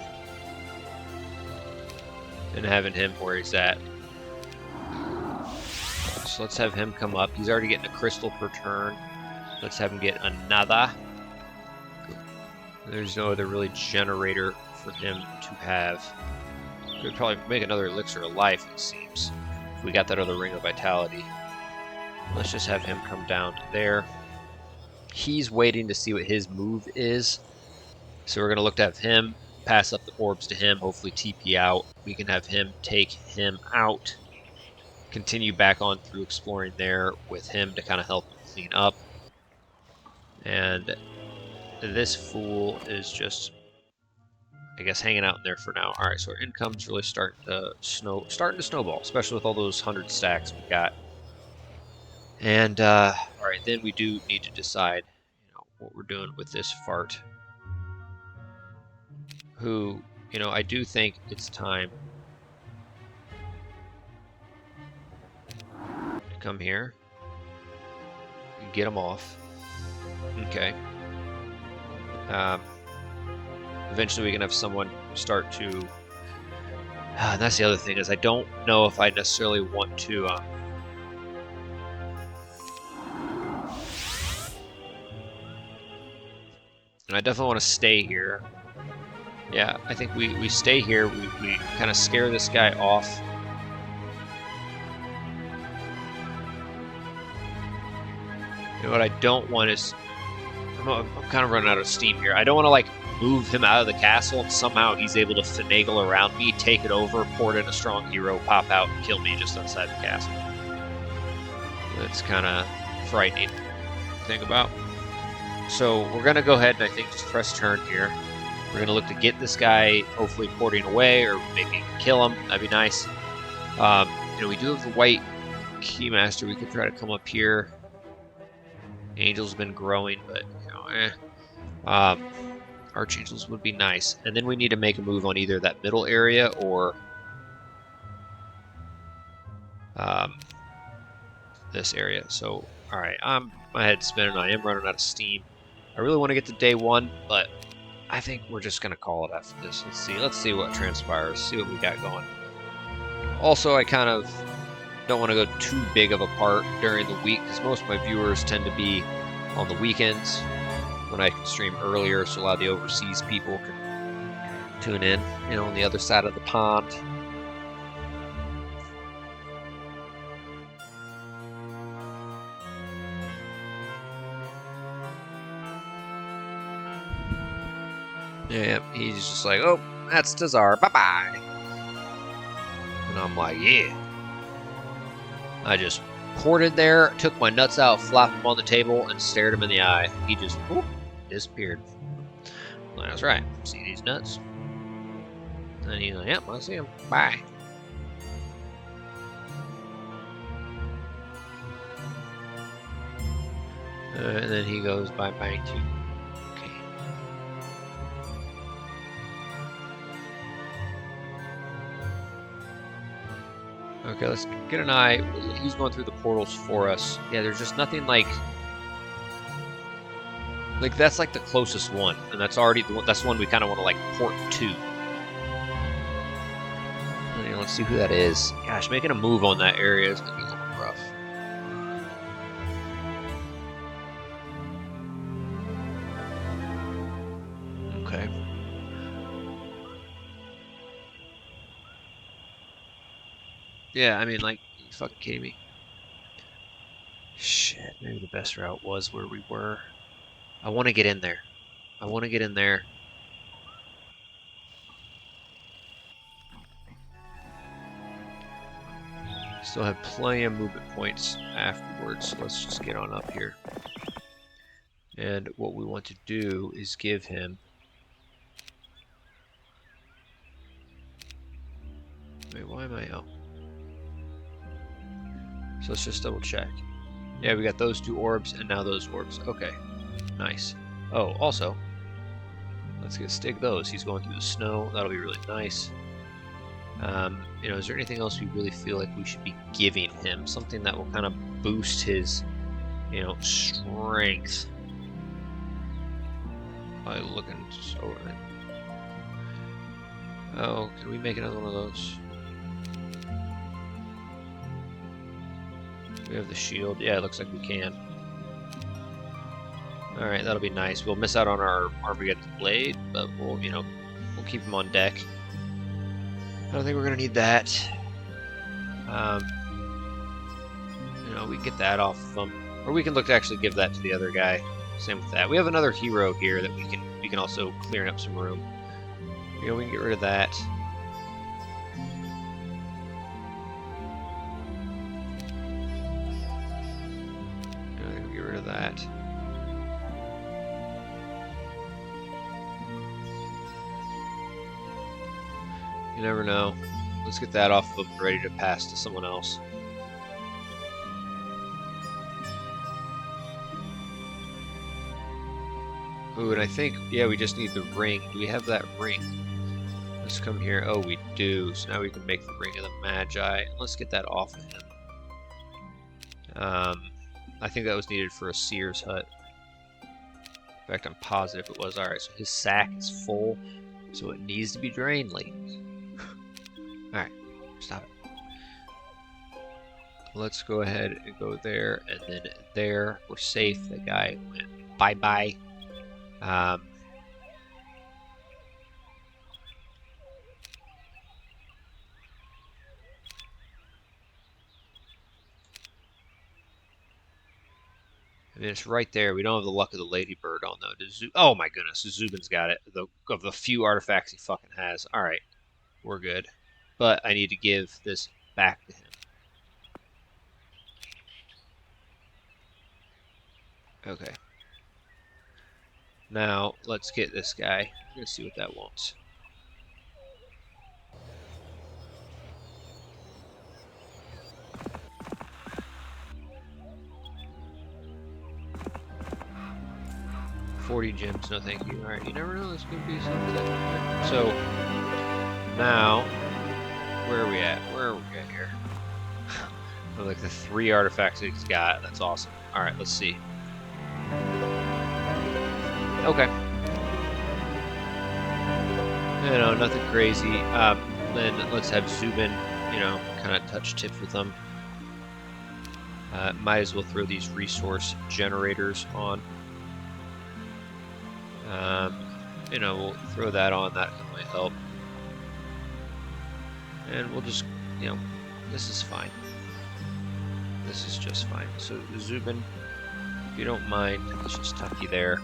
in having him where he's at. So let's have him come up. He's already getting a crystal per turn. Let's have him get another. There's no other really generator for him to have. Could probably make another Elixir of Life, it seems, if we got that other Ring of Vitality. Let's just have him come down there. He's waiting to see what his move is. So we're going to look to have him pass up the orbs to him, hopefully TP out. We can have him take him out. Continue back on through exploring there with him to kind of help clean up. And this fool is just, I guess, hanging out in there for now. Alright, so our income's really starting to snowball, especially with all those 100 stacks we got. And, alright, then we do need to decide, you know, what we're doing with this fart. Who, you know, I do think it's time to come here and get him off. Okay. Eventually we can have someone start to... and that's the other thing, is I don't know if I necessarily want to... and I definitely want to stay here. Yeah, I think we stay here. We kind of scare this guy off. And what I don't want is... I'm kind of running out of steam here. I don't want to, like, move him out of the castle and somehow he's able to finagle around me, take it over, port in a strong hero, pop out, and kill me just outside the castle. That's kind of frightening to think about. So we're going to go ahead and I think just press turn here. We're going to look to get this guy hopefully porting away or maybe kill him. That'd be nice. You know, we do have the white Keymaster. We could try to come up here. Angel's been growing, but, you know, Archangels would be nice. And then we need to make a move on either that middle area or this area. So, alright, my head's spinning. I am running out of steam. I really want to get to day 1, but I think we're just going to call it after this. Let's see what transpires, see what we got going. Also, I kind of don't want to go too big of a part during the week, because most of my viewers tend to be on the weekends when I can stream earlier, so a lot of the overseas people can tune in, you know, on the other side of the pond. Yeah, he's just like, oh, that's Tazar, bye-bye. And I'm like, yeah. I just ported there, took my nuts out, flopped them on the table, and stared him in the eye. He just, whoop, disappeared. Like, that's right, see these nuts? And he's like, yep, I see them, bye. And then he goes bye-bye too. Okay, let's get an eye. He's going through the portals for us. Yeah, there's just nothing like that's like the closest one, and that's already that's the one we kind of want to like port to. Let's see who that is. Gosh, making a move on that area is gonna be a little rough. Okay. Yeah, I mean, like, you fucking kidding me? Shit, maybe the best route was where we were. I want to get in there. I want to get in there. Still have plenty of movement points afterwards, so let's just get on up here. And what we want to do is give him... Wait, why am I... Oh. So let's just double check. Yeah, we got those 2 orbs, and now those orbs. Okay, nice. Oh, also, let's get Stig those. He's going through the snow. That'll be really nice. You know, is there anything else we really feel like we should be giving him? Something that will kind of boost his, you know, strength. By looking just over it. Oh, can we make another one of those? We have the shield. Yeah, it looks like we can. Alright, that'll be nice. We'll miss out on our Armageddon blade, but we'll, you know, we'll keep him on deck. I don't think we're gonna need that. You know, we can get that off of him, or we can look to actually give that to the other guy. Same with that. We have another hero here that we can also clear up some room. You know, we can get rid of that. You know, we can get rid of that. You never know. Let's get that off of him, ready to pass to someone else. Ooh, and I think, yeah, we just need the ring. Do we have that ring? Let's come here. Oh, we do. So now we can make the Ring of the Magi. Let's get that off of him. I think that was needed for a seer's hut. In fact, I'm positive it was. Alright, so his sack is full, so it needs to be drained, ladies. Alright, stop it. Let's go ahead and go there, and then there. We're safe. The guy went bye-bye. I mean, it's right there. We don't have the luck of the ladybird on though. Oh my goodness, Zubin's got it. Of the few artifacts he fucking has. All right, we're good. But I need to give this back to him. Okay. Now let's get this guy. Let's see what that wants. $40 gems, no thank you. Alright, you never know, this could be something. So, now, where are we at? Where are we at here? Like the 3 artifacts that he's got, that's awesome. Alright, let's see. Okay. You know, nothing crazy. Then let's have Zubin, you know, kind of touch tips with them. Might as well throw these resource generators on. You know, we'll throw that on. That can really help. And we'll just, you know, this is fine. This is just fine. So Zubin, if you don't mind, let's just tuck you there.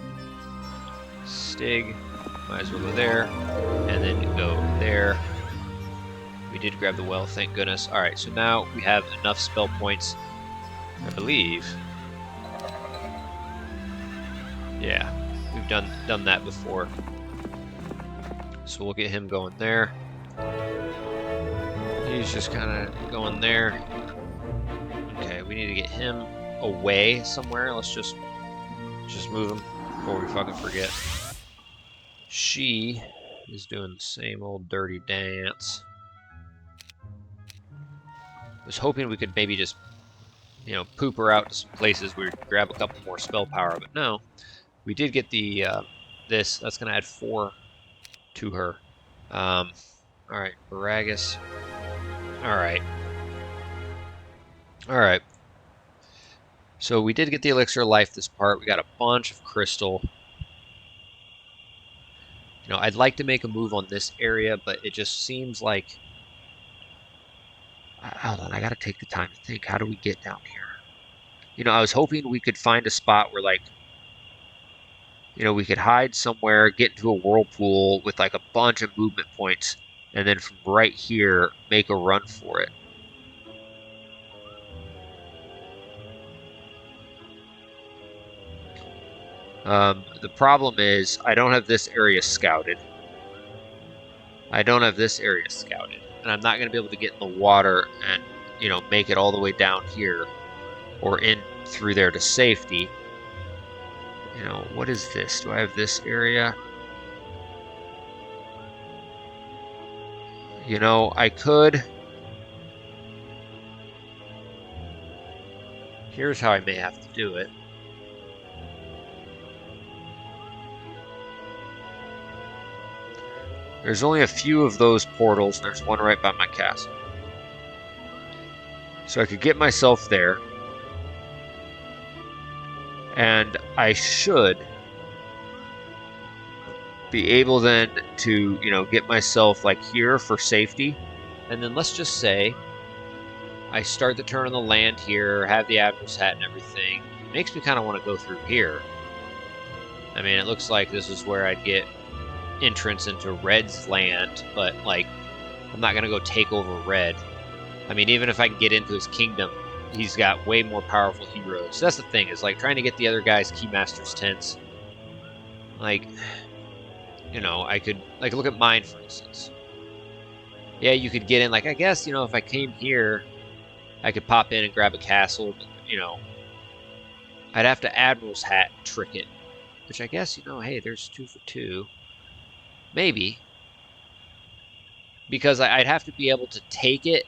Stig, might as well go there, and then go there. We did grab the well, thank goodness. Alright, so now we have enough spell points, I believe. Yeah, we've done that before. So we'll get him going there. He's just kind of going there. Okay, we need to get him away somewhere. Let's just move him before we fucking forget. She is doing the same old dirty dance. was hoping we could maybe just, you know, poop her out to some places where we could grab a couple more spell power, but no. We did get the this. That's going to add 4 to her. All right, Baragus. All right. All right. So we did get the Elixir of Life this part. We got a bunch of crystal. You know, I'd like to make a move on this area, but it just seems like... Hold on, I gotta take the time to think. How do we get down here? You know, I was hoping we could find a spot where, like, you know, we could hide somewhere, get into a whirlpool with, like, a bunch of movement points, and then from right here, make a run for it. The problem is, I don't have this area scouted. I don't have this area scouted. And I'm not going to be able to get in the water and, you know, make it all the way down here or in through there to safety. You know, what is this? Do I have this area? You know, I could... Here's how I may have to do it. There's only a few of those portals, and there's one right by my castle. So I could get myself there. And I should be able then to, you know, get myself like here for safety. And then let's just say I start the turn on the land here, have the Admiral's hat and everything. It makes me kind of want to go through here. I mean, it looks like this is where I'd get entrance into Red's land, but like I'm not gonna go take over Red. I mean, even if I can get into his kingdom, he's got way more powerful heroes. That's the thing, is like trying to get the other guys' Keymasters tents. Like, you know, I could like look at mine for instance. Yeah, you could get in, like, I guess, you know, if I came here I could pop in and grab a castle, but, you know, I'd have to Admiral's hat trick it, which I guess, you know, hey, there's 2 for 2. Maybe. Because I'd have to be able to take it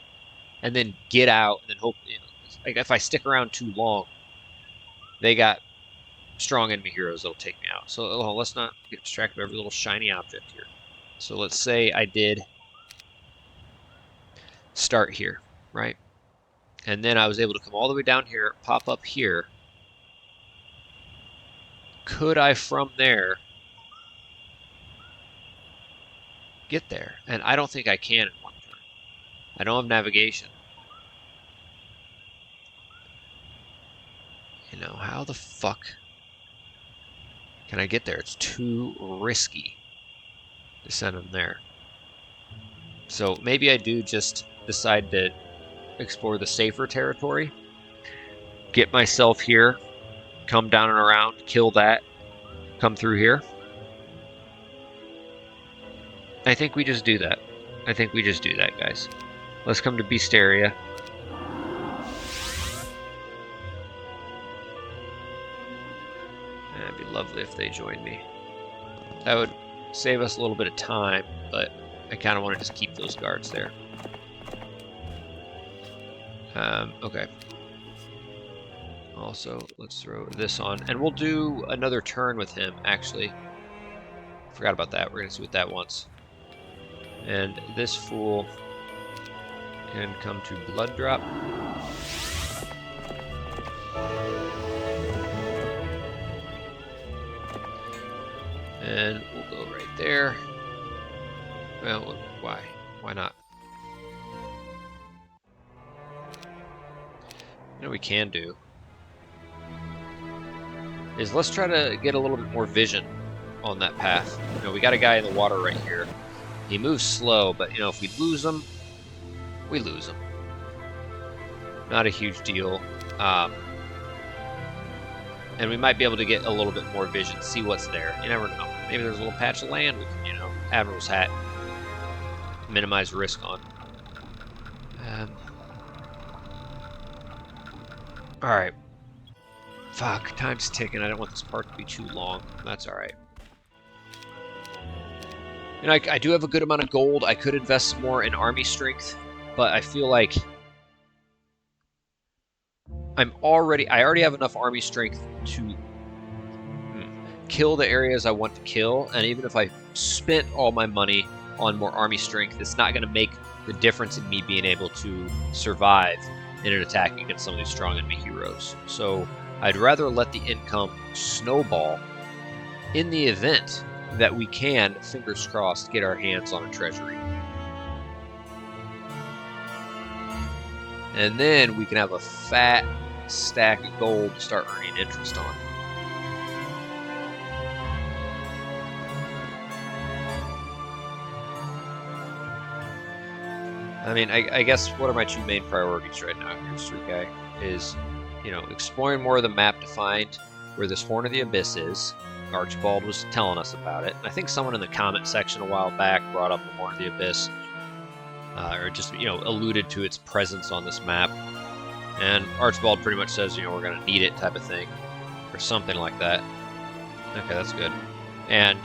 and then get out and then hope, you know, like if I stick around too long, they got strong enemy heroes that'll take me out. So let's not get distracted by every little shiny object here. So let's say I did start here, right? And then I was able to come all the way down here, pop up here. Could I from there get there? And I don't think I can in one turn. I don't have navigation. You know, how the fuck can I get there? It's too risky to send them there. So maybe I do just decide to explore the safer territory, get myself here, come down and around, kill that, come through here. I think we just do that. I think we just do that, guys. Let's come to Beasteria. It'd be lovely if they joined me. That would save us a little bit of time, but I kind of want to just keep those guards there. Okay. Also, let's throw this on. And we'll do another turn with him, actually. Forgot about that. We're going to do it that once. And this fool can come to Blood Drop. And we'll go right there. Well, why? Why not? You know what we can do is let's try to get a little bit more vision on that path. You know, we got a guy in the water right here. He moves slow, but, you know, if we lose him, we lose him. Not a huge deal. And we might be able to get a little bit more vision, see what's there. You never know. Maybe there's a little patch of land we can, you know, Admiral's hat, minimize risk on. Alright. Fuck, time's ticking. I don't want this part to be too long. That's alright. You know, I do have a good amount of gold. I could invest some more in army strength, but I feel like I already have enough army strength to kill the areas I want to kill, and even if I spent all my money on more army strength, it's not going to make the difference in me being able to survive in an attack against some of these strong enemy heroes. So I'd rather let the income snowball in the event that we can, fingers crossed, get our hands on a treasury. And then we can have a fat stack of gold to start earning interest on. I mean, I guess what are my two main priorities right now here, Street Guy? Is, you know, exploring more of the map to find where this Horn of the Abyss is. Archibald was telling us about it. And I think someone in the comment section a while back brought up the Horn of the Abyss. Or just, you know, alluded to its presence on this map. And Archibald pretty much says, you know, we're going to need it type of thing. Or something like that. Okay, that's good. And,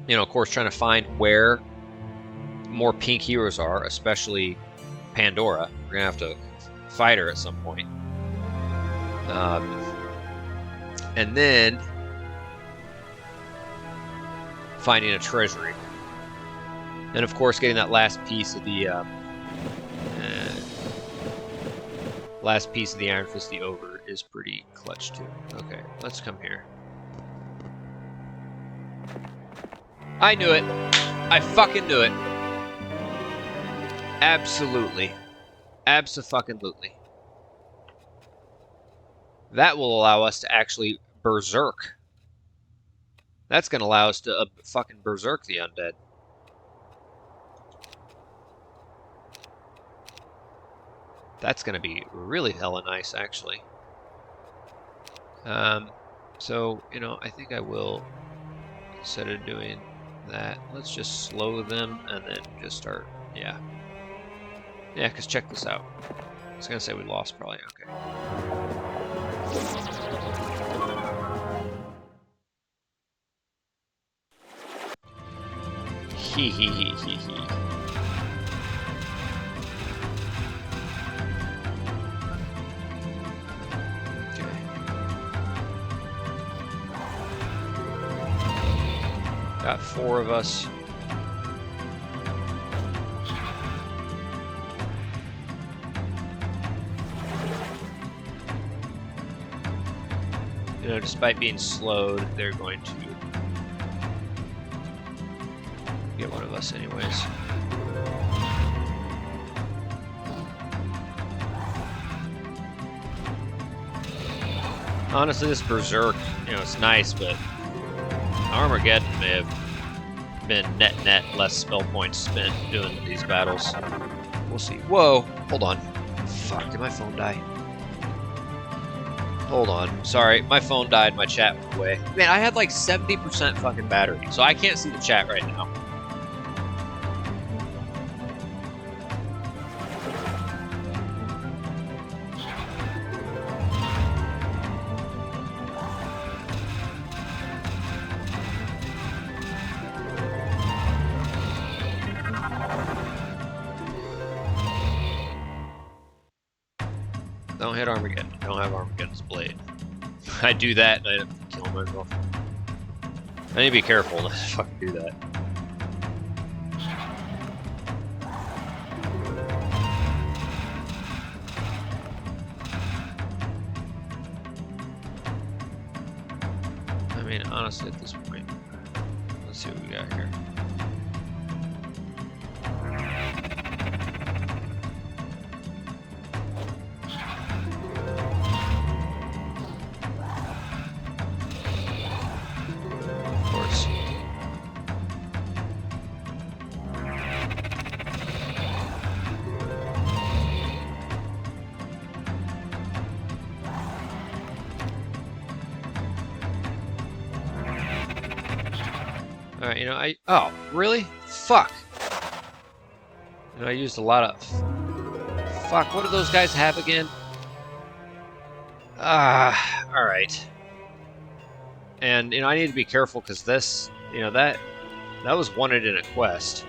you know, of course, trying to find where more pink heroes are, especially Pandora. We're going to have to fight her at some point. And then finding a treasury. And of course, getting that last piece of the Iron Fist, the Ogre, is pretty clutch too. Okay, let's come here. I knew it. I fucking knew it. Absolutely. Abso-fucking-lutely. That will allow us to actually berserk. That's going to allow us to fucking berserk the undead. That's going to be really hella nice, actually. So, you know, I think I will, instead of doing that, let's just slow them and then just start, yeah. Yeah, because check this out. I was going to say we lost, probably. Okay. Hee hee hee hee hee. Okay. Got 4 of us. You know, despite being slowed, they're going to get one of us anyways. Honestly, this Berserk, you know, it's nice, but Armageddon may have been net less spell points spent doing these battles. We'll see. Whoa, hold on. Fuck, did my phone die? Hold on. Sorry, my phone died, my chat went away. Man, I had like 70% fucking battery, so I can't see the chat right now. Don't hit Armageddon. Don't have Armageddon's blade. I do that and I end up killing myself. I need to be careful not to fucking do that. I mean, honestly, at this point, let's see what we got here. Alright, you know, oh, really? Fuck. You know, I used a lot of... Fuck, what do those guys have again? Alright. And, you know, I need to be careful, because this, you know, that was wanted in a quest.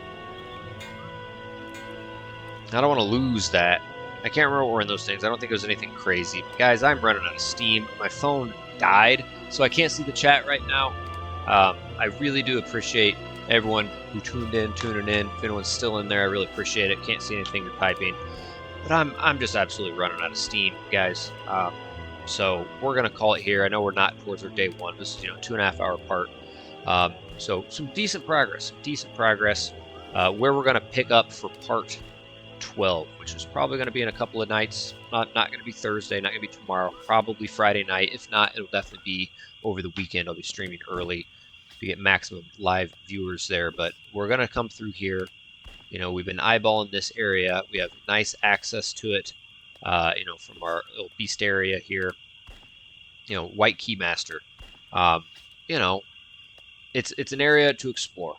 I don't want to lose that I can't remember what were in those things. I don't think it was anything crazy. But guys, I'm running out of steam. My phone died, so I can't see the chat right now. I really do appreciate everyone who tuning in. If anyone's still in there, I really appreciate it. Can't see anything you're typing, but I'm just absolutely running out of steam, guys. So we're gonna call it here. I know we're not towards our day one. This is 2.5 hour part. So some decent progress. Where we're gonna pick up for part 12, which is probably going to be in a couple of nights. Not going to be Thursday, not going to be tomorrow, probably Friday night. If not, it'll definitely be over the weekend. I'll be streaming early to get maximum live viewers there. But we're going to come through here. We've been eyeballing this area. We have nice access to it, from our little beast area here. White Keymaster. It's an area to explore,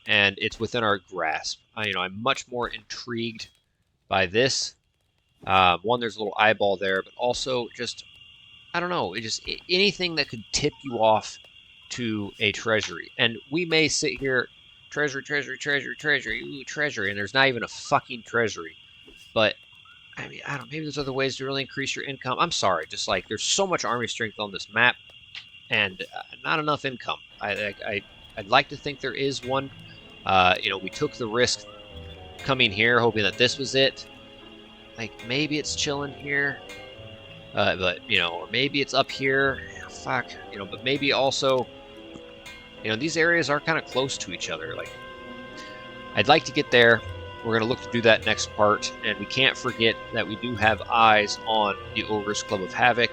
and it's within our grasp. I'm much more intrigued by this. One, there's a little eyeball there, but also just, I don't know, anything that could tip you off to a treasury. And we may sit here, treasury, ooh, treasury, and there's not even a fucking treasury. But, I don't know, maybe there's other ways to really increase your income. I'm sorry, just like, there's so much army strength on this map, and not enough income. I'd like to think there is one. We took the risk coming here, hoping that this was it. Like, maybe it's chilling here, but or maybe it's up here. Fuck, but maybe also, these areas are kind of close to each other. Like, I'd like to get there. We're gonna look to do that next part, and we can't forget that we do have eyes on the Ogre's Club of Havoc.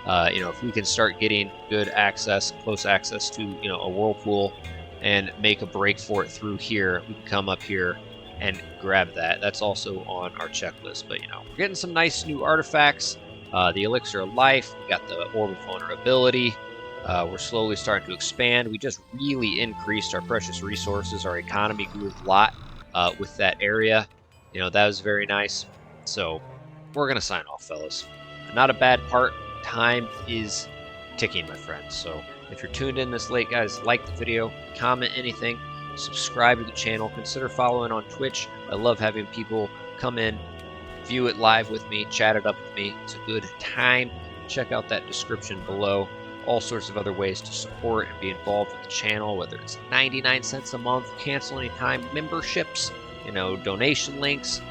If we can start getting good access, close access to a whirlpool, and make a break for it through here, we can come up here and grab that. That's also on our checklist. But we're getting some nice new artifacts. The Elixir of Life, we got the Orb of Vulnerability. We're slowly starting to expand. We just really increased our precious resources. Our economy grew a lot with that area. That was very nice. So we're gonna sign off, fellas. Not a bad part. Time is ticking, my friends. So if you're tuned in this late, guys, like the video, comment anything, subscribe to the channel, consider following on Twitch. I love having people come in, view it live with me, chat it up with me. It's a good time. Check out that description below. All sorts of other ways to support and be involved with the channel, whether it's 99 cents a month, cancel anytime memberships, donation links,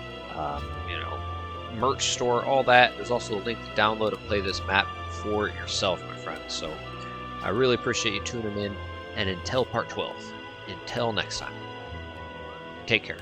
merch store, all that. There's also a link to download and play this map for yourself, my friends. So I really appreciate you tuning in, and until part 12, until next time, take care.